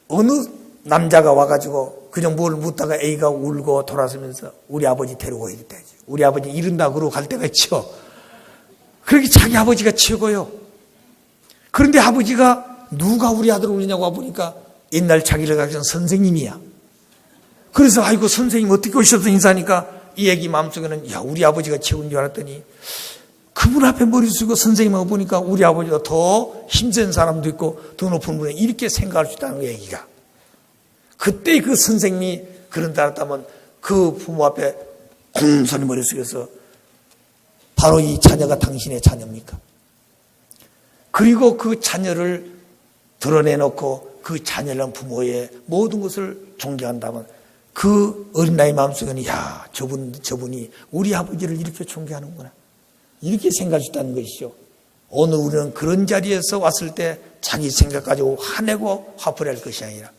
어느 남자가 와가지고 그냥 뭘 묻다가 A가 울고 돌아서면서 우리 아버지 데리고 와야 돼. 우리 아버지 이른다 그러고 갈 때가 있죠. 그렇게 자기 아버지가 최고요. 그런데 아버지가 누가 우리 아들 울리냐고 와보니까 옛날 자기를 가르치는 선생님이야. 그래서 아이고 선생님 어떻게 오셨어 인사하니까 이 애기 마음속에는 야 우리 아버지가 최고인 줄 알았더니 그분 앞에 머리 숙이고 선생님하고 보니까 우리 아버지가 더 힘센 사람도 있고 더 높은 분에 이렇게 생각할 수 있다는 거야 애기가. 그때 그 선생님이 그런다 했다면 그 부모 앞에 공손히 머리 숙여서 바로 이 자녀가 당신의 자녀입니까? 그리고 그 자녀를 드러내놓고 그 자녀랑 부모의 모든 것을 존경한다면 그 어린아이 마음속에는 야 저분이 우리 아버지를 이렇게 존경하는구나. 이렇게 생각할 수 있다는 것이죠. 오늘 우리는 그런 자리에서 왔을 때 자기 생각 가지고 화내고 화풀이할 것이 아니라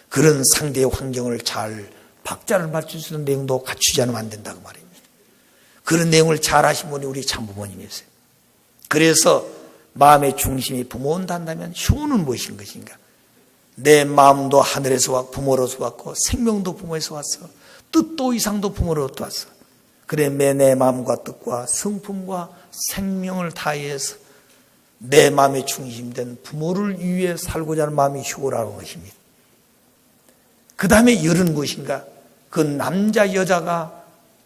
그런 상대의 환경을 잘 박자를 맞출 수 있는 내용도 갖추지 않으면 안 된다고 말입니다. 그런 내용을 잘 하신 분이 우리 참부모님이세요. 그래서 마음의 중심이 부모온다 한다면 효는 무엇인 것인가? 내 마음도 하늘에서 부모로서 왔고 생명도 부모에서 왔어. 뜻도 이상도 부모로부터 왔어. 그래 내 마음과 뜻과 성품과 생명을 다해서 내 마음의 중심된 부모를 위해 살고자 하는 마음이 효라는 것입니다. 그 다음에 열은 무엇인가? 그 남자 여자가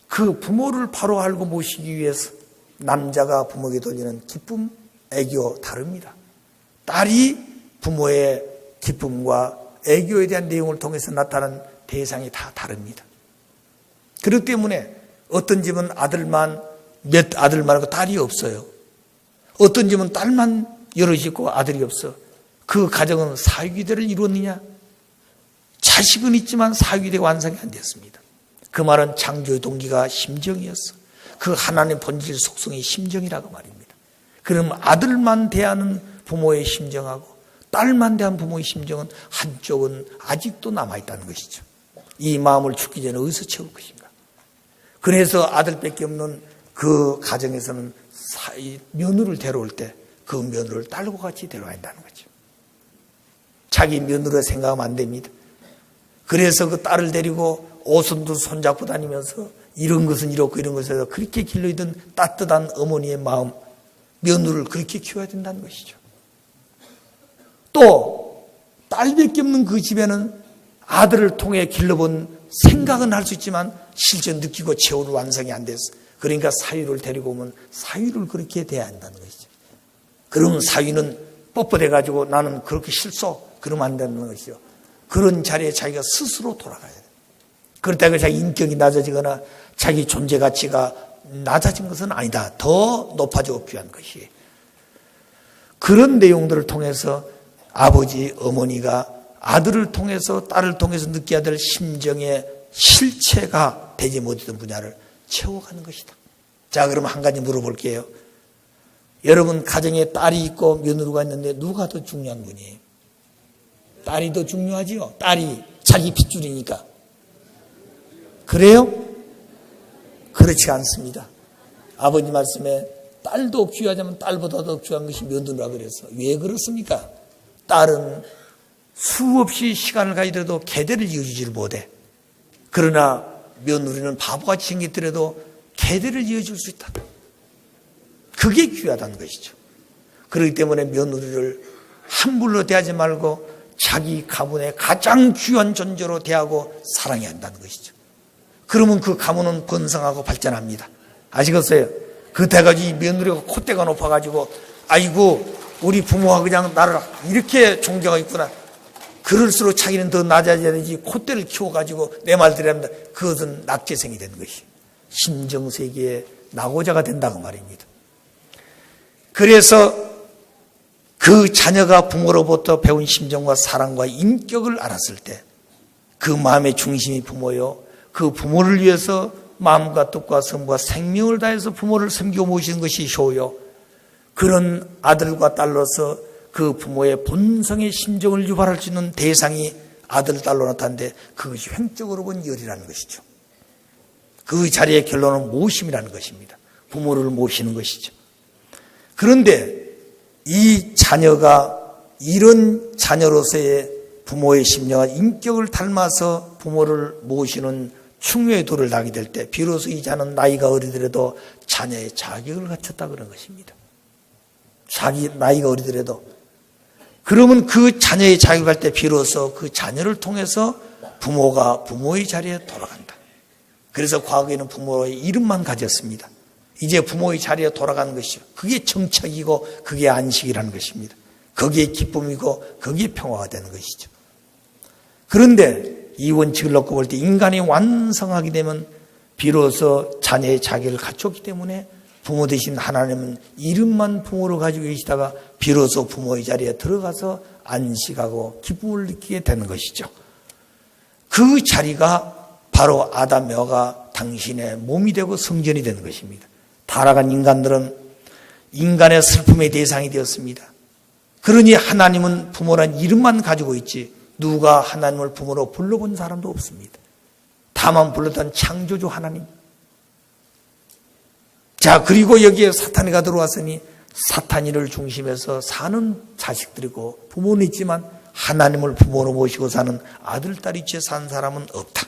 그 부모를 바로 알고 모시기 위해서 남자가 부모에게 돌리는 기쁨, 애교 다릅니다. 딸이 부모의 기쁨과 애교에 대한 내용을 통해서 나타나는 대상이 다 다릅니다. 그렇기 때문에 어떤 집은 아들만 하고 딸이 없어요. 어떤 집은 딸만 여럿이 있고 아들이 없어. 그 가정은 사유기대를 이루었느냐? 자식은 있지만 사유기대가 완성이 안 됐습니다. 그 말은 창조의 동기가 심정이었어. 그 하나님의 본질 속성이 심정이라고 말입니다. 그럼 아들만 대하는 부모의 심정하고 딸만 대한 부모의 심정은 한쪽은 아직도 남아있다는 것이죠. 이 마음을 죽기 전에 어디서 채울 것인가? 그래서 아들밖에 없는 그 가정에서는 며느리를 데려올 때 그 며느리를 딸과 같이 데려와야 한다는 거죠. 자기 며느리를 생각하면 안 됩니다. 그래서 그 딸을 데리고 오손도 손잡고 다니면서 이런 것은 이렇고 이런 것에서 그렇게 길러이던 따뜻한 어머니의 마음, 며느리를 그렇게 키워야 된다는 것이죠. 또 딸밖에 없는 그 집에는 아들을 통해 길러본 생각은 할 수 있지만 실제 느끼고 채우는 완성이 안 됐어. 그러니까 사위를 데리고 오면 사위를 그렇게 대해야 한다는 것이죠. 그러면 사위는 뻣뻣해가지고 나는 그렇게 실수 그러면 안 되는 것이죠. 그런 자리에 자기가 스스로 돌아가야 돼요. 그렇다고 자기 인격이 낮아지거나 자기 존재 가치가 낮아진 것은 아니다. 더 높아지고 귀한 것이. 그런 내용들을 통해서 아버지, 어머니가 아들을 통해서 딸을 통해서 느껴야 될 심정의 실체가 되지 못했던 분야를 채워가는 것이다. 자, 그럼 한 가지 물어볼게요. 여러분 가정에 딸이 있고 며느리가 있는데 누가 더 중요한 분이에요? 딸이 더 중요하지요. 딸이 자기 핏줄이니까. 그래요? 그렇지 않습니다. 아버지 말씀에 딸도 귀하자면 딸보다 더 귀한 것이 며느리라 그래서. 왜 그렇습니까? 딸은 수없이 시간을 가지더라도 계대를 이어주지를 못해. 그러나 며느리는 바보같이 생겼더라도 계대를 이어줄 수 있다. 그게 귀하다는 것이죠. 그렇기 때문에 며느리를 함부로 대하지 말고 자기 가문의 가장 귀한 존재로 대하고 사랑해야 한다는 것이죠. 그러면 그 가문은 번성하고 발전합니다. 아시겠어요? 그때까지 며느리가 콧대가 높아가지고 아이고 우리 부모가 그냥 나를 이렇게 존경하고 있구나. 그럴수록 자기는 더 낮아져야 되지 콧대를 키워가지고 내 말 들으랍니다. 그것은 낙제생이 되는 것이 심정세계의 낙오자가 된다고 말입니다. 그래서 그 자녀가 부모로부터 배운 심정과 사랑과 인격을 알았을 때 그 마음의 중심이 부모요. 그 부모를 위해서 마음과 뜻과 성과 생명을 다해서 부모를 섬기고 모시는 것이 효요. 그런 아들과 딸로서 그 부모의 본성의 심정을 유발할 수 있는 대상이 아들, 딸로 나타나는데 그것이 횡적으로 본 열이라는 것이죠. 그 자리의 결론은 모심이라는 것입니다. 부모를 모시는 것이죠. 그런데 이 자녀가 이런 자녀로서의 부모의 심령과 인격을 닮아서 부모를 모시는 충효의 도를 나게 될 때 비로소 이 자는 나이가 어리더라도 자녀의 자격을 갖췄다 그런 것입니다. 자기 나이가 어리더라도 그러면 그 자녀의 자격을 갈 때 비로소 그 자녀를 통해서 부모가 부모의 자리에 돌아간다. 그래서 과거에는 부모의 이름만 가졌습니다. 이제 부모의 자리에 돌아가는 것이죠. 그게 정착이고 그게 안식이라는 것입니다. 거기에 기쁨이고 거기에 평화가 되는 것이죠. 그런데 이 원칙을 놓고 볼 때 인간이 완성하게 되면 비로소 자녀의 자격을 갖췄기 때문에 부모 대신 하나님은 이름만 부모로 가지고 계시다가 비로소 부모의 자리에 들어가서 안식하고 기쁨을 느끼게 되는 것이죠. 그 자리가 바로 아담 여가 당신의 몸이 되고 성전이 되는 것입니다. 타락한 인간들은 인간의 슬픔의 대상이 되었습니다. 그러니 하나님은 부모란 이름만 가지고 있지 누가 하나님을 부모로 불러본 사람도 없습니다. 다만 불렀던 창조주 하나님. 자, 그리고 여기에 사탄이가 들어왔으니 사탄이를 중심해서 사는 자식들이고 부모는 있지만 하나님을 부모로 모시고 사는 아들, 딸이 채 산 사람은 없다.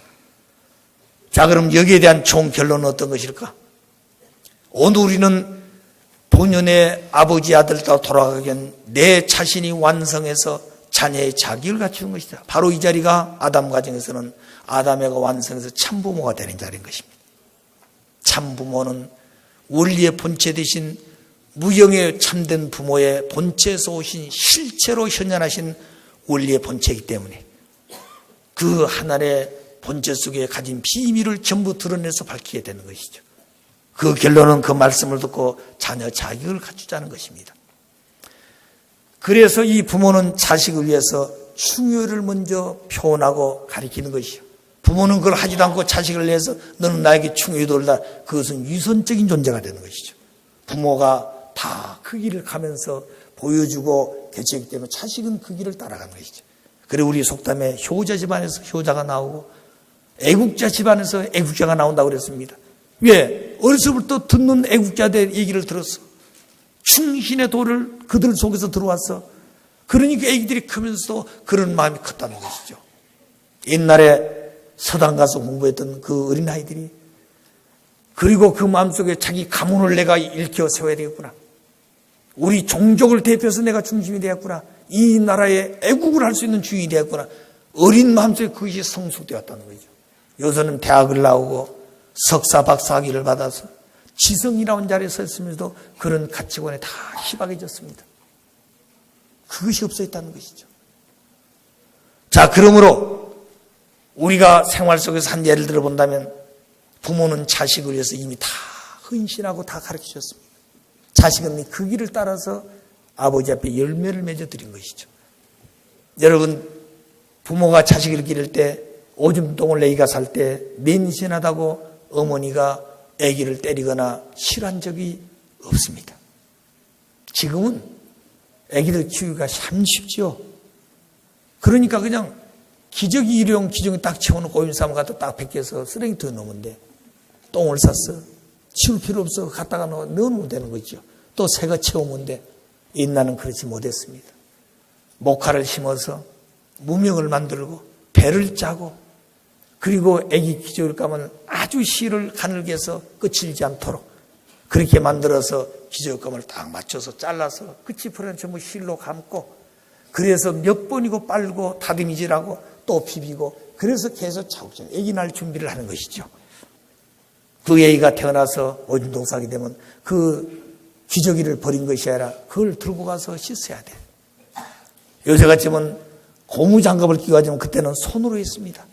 자, 그럼 여기에 대한 총 결론은 어떤 것일까? 오늘 우리는 본연의 아버지, 아들, 딸 돌아가기엔 내 자신이 완성해서 자녀의 자격을 갖추는 것이다. 바로 이 자리가 아담 가정에서는 아담애가 완성해서 참부모가 되는 자리인 것입니다. 참부모는 원리의 본체 대신 무형의 참된 부모의 본체에서 오신 실체로 현현하신 원리의 본체이기 때문에 그 하나님의 본체 속에 가진 비밀을 전부 드러내서 밝히게 되는 것이죠. 그 결론은 그 말씀을 듣고 자녀 자격을 갖추자는 것입니다. 그래서 이 부모는 자식을 위해서 충효를 먼저 표현하고 가리키는 것이요. 부모는 그걸 하지도 않고 자식을 위해서 너는 나에게 충효를 돌라. 그것은 유선적인 존재가 되는 것이죠. 부모가 다 그 길을 가면서 보여주고 개척이기 때문에 자식은 그 길을 따라가는 것이죠. 그리고 우리 속담에 효자 집안에서 효자가 나오고 애국자 집안에서 애국자가 나온다고 그랬습니다. 왜? 어려서부터 듣는 애국자들 얘기를 들었어. 충신의 도를 그들 속에서 들어왔어. 그러니까 애기들이 크면서도 그런 마음이 컸다는 것이죠. 옛날에 서당 가서 공부했던 그 어린아이들이 그리고 그 마음속에 자기 가문을 내가 일으켜 세워야 되겠구나. 우리 종족을 대표해서 내가 중심이 되었구나. 이 나라에 애국을 할 수 있는 주인이 되었구나. 어린 마음속에 그것이 성숙되었다는 거죠. 요새는 대학을 나오고 석사 박사 학위를 받아서 지성이라는 자리에 서 있으면서도 그런 가치관에 다 희박해졌습니다. 그것이 없어 있다는 것이죠. 자, 그러므로 우리가 생활 속에서 한 예를 들어 본다면 부모는 자식을 위해서 이미 다 헌신하고 다 가르쳐 줬습니다. 자식은 그 길을 따라서 아버지 앞에 열매를 맺어드린 것이죠. 여러분, 부모가 자식을 기를 때 오줌똥을 애기가 살 때 맨신하다고 어머니가 아기를 때리거나 싫어한 적이 없습니다. 지금은 아기들 키우기가 참 쉽죠. 그러니까 그냥 기저귀 일회용 기저귀 딱 채워놓고 오줌 갖다 딱 벗겨서 쓰레기통에 넣으면 똥을 쌌어. 치울 필요 없어. 갖다가 넣어놓으면 되는 거죠. 또 새가 채우면 돼. 옛날은 그렇지 못했습니다. 목화를 심어서 무명을 만들고 배를 짜고 그리고 애기 기저귀를 까면 아주 실을 가늘게 해서 끝이지 않도록 그렇게 만들어서 기저귀감을 딱 맞춰서 잘라서 끝이프는 전부 실로 감고 그래서 몇 번이고 빨고 다듬이질하고 또 비비고 그래서 계속 차곡차곡 애기 날 준비를 하는 것이죠. 그 애기가 태어나서 오줌동 싸게 되면 그 기저귀를 버린 것이 아니라 그걸 들고 가서 씻어야 돼. 요새같이면 고무장갑을 끼고 하지만 그때는 손으로 했습니다.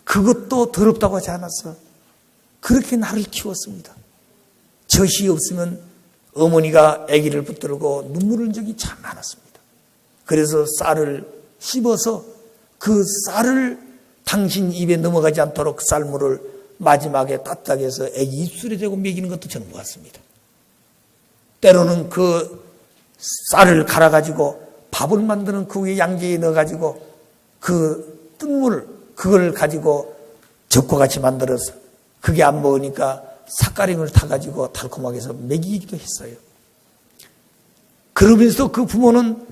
그것도 더럽다고 하지 않았어. 그렇게 나를 키웠습니다. 젖이 없으면 어머니가 아기를 붙들고 눈물 흘린 적이 참 많았습니다. 그래서 쌀을 씹어서 그 쌀을 당신 입에 넘어가지 않도록 쌀물을 마지막에 따뜻하게 해서 아기 입술에 대고 먹이는 것도 저는 보았습니다. 때로는 그 쌀을 갈아가지고 밥을 만드는 그 위에 양지에 넣어가지고 그 뜬물 그걸 가지고 젖과 같이 만들어서 그게 안 먹으니까 삿가림을 타가지고 달콤하게 해서 먹이기도 했어요. 그러면서 그 부모는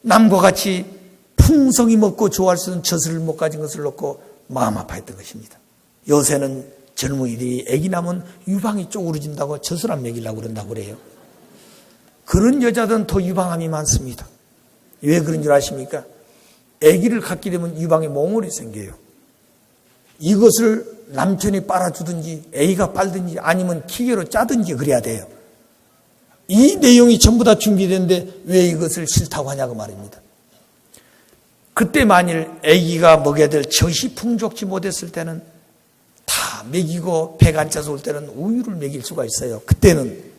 남과 같이 풍성히 먹고 좋아할 수 있는 젖을 못 가진 것을 놓고 마음 아파했던 것입니다. 요새는 젊은이들이 애기 낳으면 유방이 쪼그러진다고 젖을 안 먹이려고 그런다고 그래요. 그런 여자들은 더 유방암이 많습니다. 왜 그런 줄 아십니까? 아기를 갖게 되면 유방에 몽골이 생겨요. 이것을 남편이 빨아주든지 아기가 빨든지 아니면 기계로 짜든지 그래야 돼요. 이 내용이 전부 다 준비되는데 왜 이것을 싫다고 하냐고 말입니다. 그때 만일 아기가 먹여야 될 젖이 풍족지 못했을 때는 다 먹이고 배가 안 차서 올 때는 우유를 먹일 수가 있어요. 그때는.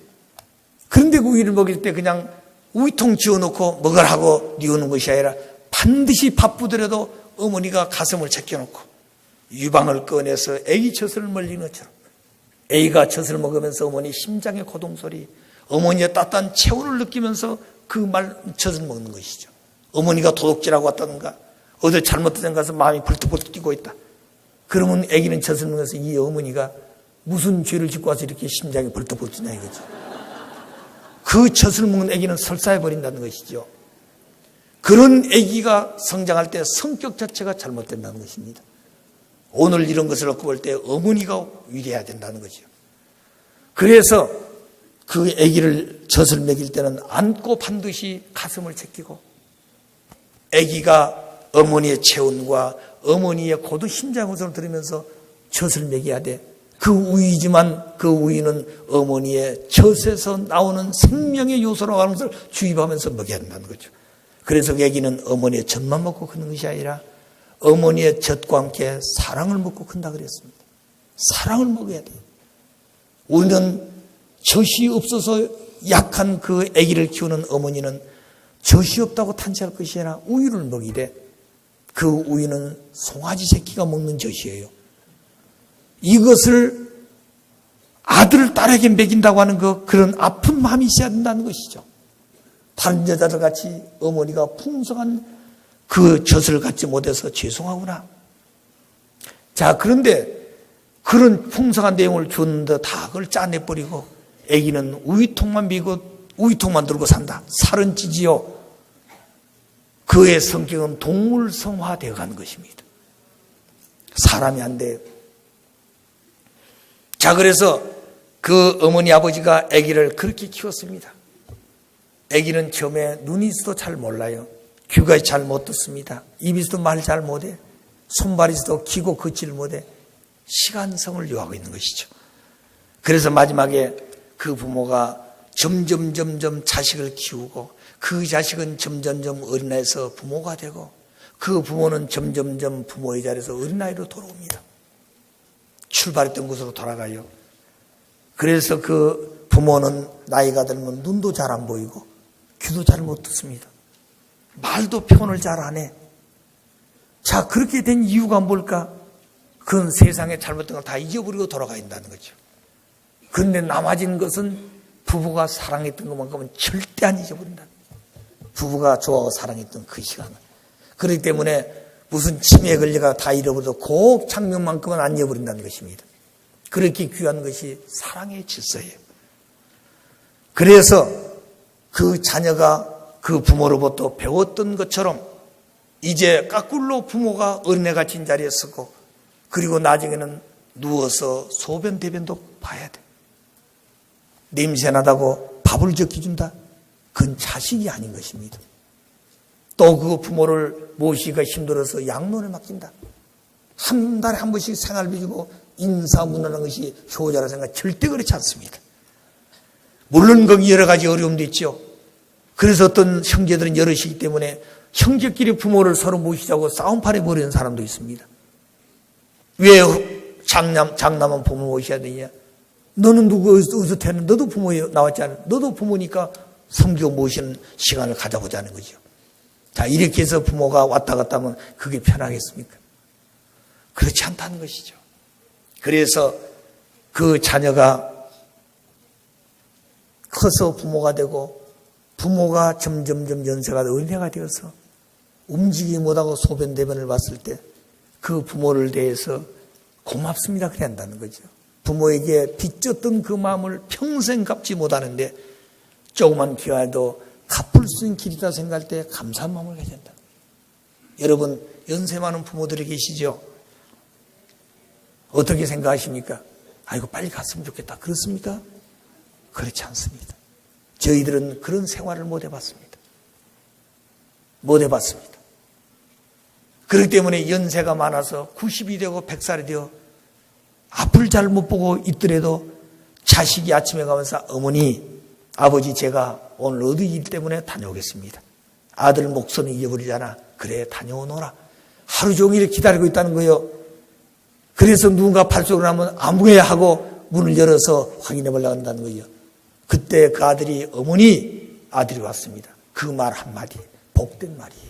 그런데 그 우유를 먹일 때 그냥 우유통 지어놓고 먹으라고 뉘우는 것이 아니라 반드시 바쁘더라도 어머니가 가슴을 제껴놓고 유방을 꺼내서 아기 젖을 멀리는 것처럼 아기가 젖을 먹으면서 어머니 심장의 고동소리, 어머니의 따뜻한 체온을 느끼면서 그 젖을 먹는 것이죠. 어머니가 도둑질하고 왔다든가 어디 잘못된 데 가서 마음이 벌떡벌떡 뛰고 있다. 그러면 아기는 젖을 먹으면서 이 어머니가 무슨 죄를 짓고 와서 이렇게 심장이 벌떡벌떡 뛰냐 이거죠. 그 젖을 먹는 아기는 설사해버린다는 것이죠. 그런 아기가 성장할 때 성격 자체가 잘못된다는 것입니다. 오늘 이런 것을 놓고 볼 때 어머니가 위대해야 된다는 거죠. 그래서 그 아기를 젖을 먹일 때는 안고 반드시 가슴을 제끼고 아기가 어머니의 체온과 어머니의 고도 심장 호소를 들으면서 젖을 먹여야 돼. 그 우유지만 그 우유는 어머니의 젖에서 나오는 생명의 요소라고 하는 것을 주입하면서 먹여야 한다는 거죠. 그래서 아기는 어머니의 젖만 먹고 크는 것이 아니라 어머니의 젖과 함께 사랑을 먹고 큰다 그랬습니다. 사랑을 먹어야 돼요. 우리는 젖이 없어서 약한 그 아기를 키우는 어머니는 젖이 없다고 탄식할 것이 아니라 우유를 먹이되 그 우유는 송아지 새끼가 먹는 젖이에요. 이것을 아들, 딸에게 먹인다고 하는 그런 아픈 마음이 있어야 된다는 것이죠. 다른 여자들 같이 어머니가 풍성한 그 젖을 갖지 못해서 죄송하구나. 자, 그런데 그런 풍성한 내용을 줬는데 다 그걸 짜내버리고 아기는 우유통만 미고 우유통만 들고 산다. 살은 찌지요. 그의 성격은 동물성화되어 가는 것입니다. 사람이 안 돼요. 자, 그래서 그 어머니 아버지가 아기를 그렇게 키웠습니다. 아기는 처음에 눈이 있어도 잘 몰라요. 귀가 잘 못 듣습니다. 입이 있어도 말 잘 못해. 손발이 있어도 기고 걷지를 못해. 시간성을 요하고 있는 것이죠. 그래서 마지막에 그 부모가 점점 자식을 키우고 그 자식은 점점 어린아이에서 부모가 되고 그 부모는 점점 부모의 자리에서 어린아이로 돌아옵니다. 출발했던 곳으로 돌아가요. 그래서 그 부모는 나이가 들면 눈도 잘 안 보이고 귀도 잘 못 듣습니다. 말도 표현을 잘 안 해. 자, 그렇게 된 이유가 뭘까? 그건 세상에 잘못된 걸 다 잊어버리고 돌아가 있다는 거죠. 그런데 남아진 것은 부부가 사랑했던 것만큼은 절대 안 잊어버린다. 부부가 좋아하고 사랑했던 그 시간을. 그렇기 때문에 무슨 치매에 걸려가 다 잃어버려도 그 장면만큼은 안 잊어버린다는 것입니다. 그렇게 귀한 것이 사랑의 질서예요. 그래서 그 자녀가 그 부모로부터 배웠던 것처럼 이제 까꿀로 부모가 어린애 같이 자리에 서고 그리고 나중에는 누워서 소변 대변도 봐야 돼. 냄새나다고 밥을 적혀준다? 그건 자식이 아닌 것입니다. 또 그 부모를 모시기가 힘들어서 양론에 맡긴다. 한 달에 한 번씩 생활비 주고 인사문화라는 것이 효자라 생각 절대 그렇지 않습니다. 물론 거기 여러 가지 어려움도 있죠. 그래서 어떤 형제들은 여럿이기 때문에 형제끼리 부모를 서로 모시자고 싸움판에 버리는 사람도 있습니다. 왜 장남은 부모 모셔야 되냐? 너는 누구 어디서 태어났는데 너도 부모 나왔지 않아? 너도 부모니까 섬겨 모시는 시간을 가져보자는 거죠. 자, 이렇게 해서 부모가 왔다 갔다 하면 그게 편하겠습니까? 그렇지 않다는 것이죠. 그래서 그 자녀가 커서 부모가 되고 부모가 점점 연세가 어린애가 되어서 움직이지 못하고 소변 대변을 봤을 때 그 부모를 대해서 고맙습니다 그래야 한다는 거죠. 부모에게 빚졌던 그 마음을 평생 갚지 못하는데 조그만 기회도 갚을 수 있는 길이다 생각할 때 감사한 마음을 가져야 한다. 여러분 연세 많은 부모들이 계시죠? 어떻게 생각하십니까? 아이고 빨리 갔으면 좋겠다. 그렇습니까? 그렇지 않습니다. 저희들은 그런 생활을 못 해봤습니다. 못 해봤습니다. 그렇기 때문에 연세가 많아서 90이 되고 100살이 되어 앞을 잘 못 보고 있더라도 자식이 아침에 가면서 어머니, 아버지 제가 오늘 어디 일 때문에 다녀오겠습니다. 아들 목소리 잊어버리잖아. 그래 다녀오너라. 하루 종일 기다리고 있다는 거예요. 그래서 누군가 발소리를 하면 아무개 하고 문을 열어서 확인해 보려고 한다는 거예요. 그때 그 아들이 어머니 아들이 왔습니다. 그 말 한마디 복된 말이에요.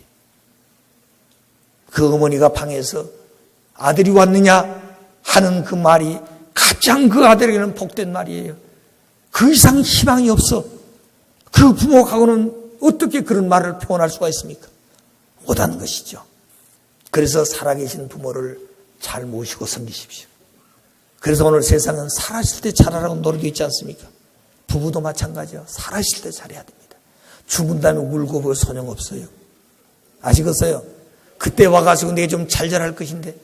그 어머니가 방에서 아들이 왔느냐 하는 그 말이 가장 그 아들에게는 복된 말이에요. 그 이상 희망이 없어. 그 부모하고는 어떻게 그런 말을 표현할 수가 있습니까? 못하는 것이죠. 그래서 살아계신 부모를 잘 모시고 섬기십시오. 그래서 오늘 세상은 살아실 때 잘하라고 노래도 있지 않습니까? 부부도 마찬가지요. 살아실 때 잘해야 됩니다. 죽은 다음에 울고 보고 소용없어요. 아시겠어요? 그때 와가지고 내가 좀 잘 자랄 것인데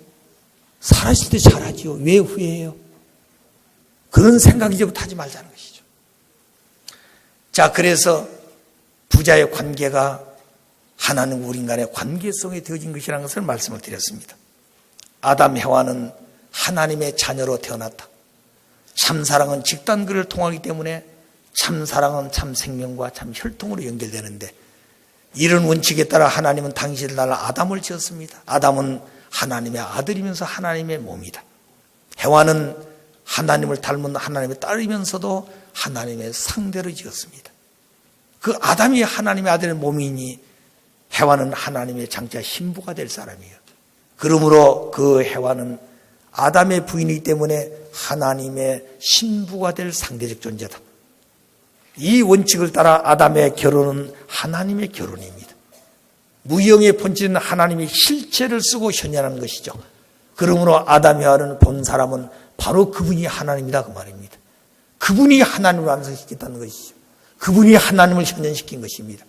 살아실 때 잘하지요. 왜 후회해요? 그런 생각 이제부터 하지 말자는 것이죠. 자, 그래서 부자의 관계가 하나님과 우리 인간의 관계성에 되어진 것이라는 것을 말씀을 드렸습니다. 아담 해와는 하나님의 자녀로 태어났다. 참사랑은 직단글을 통하기 때문에 참사랑은 참 생명과 참 혈통으로 연결되는데, 이런 원칙에 따라 하나님은 당신을 달라 아담을 지었습니다. 아담은 하나님의 아들이면서 하나님의 몸이다. 해와는 하나님을 닮은 하나님의 딸이면서도 하나님의 상대로 지었습니다. 그 아담이 하나님의 아들의 몸이니 해와는 하나님의 장차 신부가 될 사람이에요. 그러므로 그 해와는 아담의 부인이기 때문에 하나님의 신부가 될 상대적 존재다. 이 원칙을 따라 아담의 결혼은 하나님의 결혼입니다. 무형의 본질은 하나님이 실체를 쓰고 현현하는 것이죠. 그러므로 아담이 하는 본 사람은 바로 그분이 하나님이다 그 말입니다. 그분이 하나님을 완성시켰다는 것이죠. 그분이 하나님을 현현시킨 것입니다.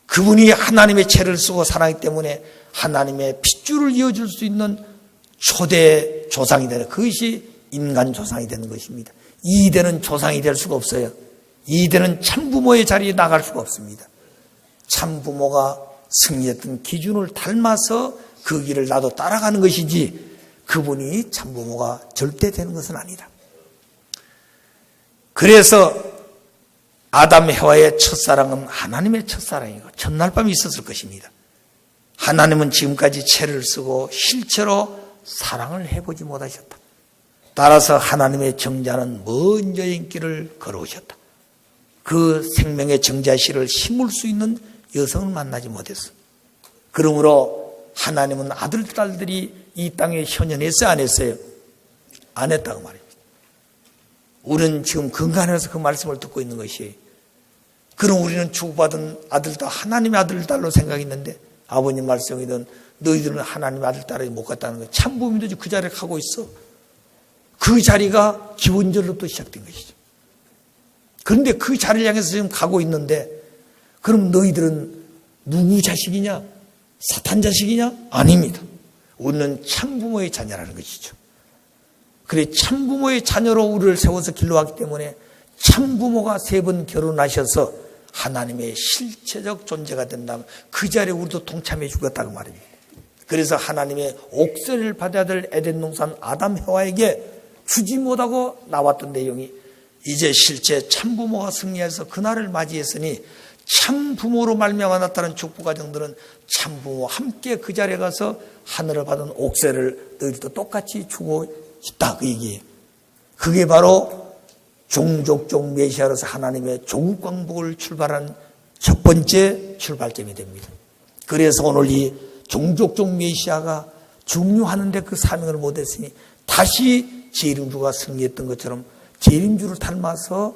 그분이 하나님의 체를 쓰고 살아가기 때문에 하나님의 핏줄을 이어줄 수 있는 초대 조상이 되는, 그것이 인간 조상이 되는 것입니다. 이대는 조상이 될 수가 없어요. 이대는 참부모의 자리에 나갈 수가 없습니다. 참부모가 승리했던 기준을 닮아서 그 길을 나도 따라가는 것이지, 그분이 참부모가 절대 되는 것은 아니다. 그래서 아담 해와의 첫사랑은 하나님의 첫사랑이고 첫날 밤이 있었을 것입니다. 하나님은 지금까지 체를 쓰고 실체로 사랑을 해보지 못하셨다. 따라서 하나님의 정자는 먼 여행길을 걸어오셨다. 그 생명의 정자실을 심을 수 있는 여성을 만나지 못했어. 그러므로 하나님은 아들, 딸들이 이 땅에 현현했어요, 안 했어요? 안 했다고 말입니다. 우리는 지금 건강해서 그 말씀을 듣고 있는 것이에요. 그럼 우리는 주고받은 아들도 하나님의 아들, 딸로 생각했는데, 아버님 말씀이든 너희들은 하나님의 아들, 딸이 못 갔다는 거예요. 참부모도 그 자리를 가고 있어. 그 자리가 기원절로부터 시작된 것이죠. 그런데 그 자리를 향해서 지금 가고 있는데, 그럼 너희들은 누구 자식이냐? 사탄 자식이냐? 아닙니다. 우리는 참부모의 자녀라는 것이죠. 그래, 참부모의 자녀로 우리를 세워서 길러왔기 때문에 참부모가 3번 결혼하셔서 하나님의 실체적 존재가 된다면 그 자리에 우리도 동참해 주겠다고 말입니다. 그래서 하나님의 옥세를 받아야 될 에덴 동산 아담 해와에게 주지 못하고 나왔던 내용이 이제 실제 참부모가 승리해서 그날을 맞이했으니 참부모로 말미암아 나타난 축복 가정들은 참부모와 함께 그 자리에 가서 하늘을 받은 옥세를 너희들도 똑같이 주고 싶다 그 얘기예요. 그게 바로 종족종 메시아로서 하나님의 조국 광복을 출발한 첫 번째 출발점이 됩니다. 그래서 오늘 이 종족종 메시아가 중요하는데 그 사명을 못했으니 다시 재림주가 승리했던 것처럼 재림주를 닮아서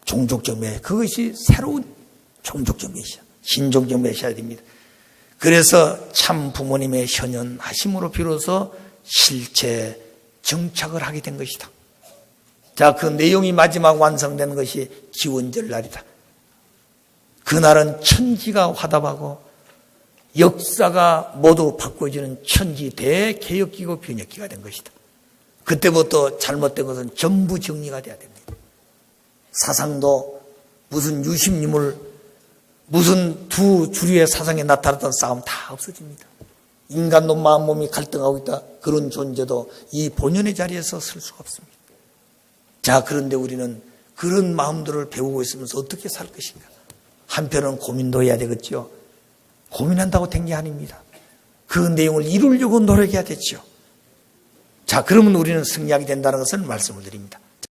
종족적 메시아, 그것이 새로운 종족적 메시아, 신종적 메시아가 됩니다. 그래서 참 부모님의 현현하심으로 비로소 실체 정착을 하게 된 것이다. 자, 그 내용이 마지막 완성된 것이 기원절 날이다. 그날은 천지가 화답하고 역사가 모두 바꿔지는 천지 대개혁기고 변혁기가 된 것이다. 그때부터 잘못된 것은 전부 정리가 돼야 됩니다. 사상도 무슨 유심님을 무슨 두 주류의 사상에 나타났던 싸움 다 없어집니다. 인간도 마음 몸이 갈등하고 있다. 그런 존재도 이 본연의 자리에서 설 수가 없습니다. 자, 그런데 우리는 그런 마음들을 배우고 있으면서 어떻게 살 것인가? 한편은 고민도 해야 되겠죠. 고민한다고 된 게 아닙니다. 그 내용을 이루려고 노력해야 되죠. 자, 그러면 우리는 승리하게 된다는 것을 말씀을 드립니다.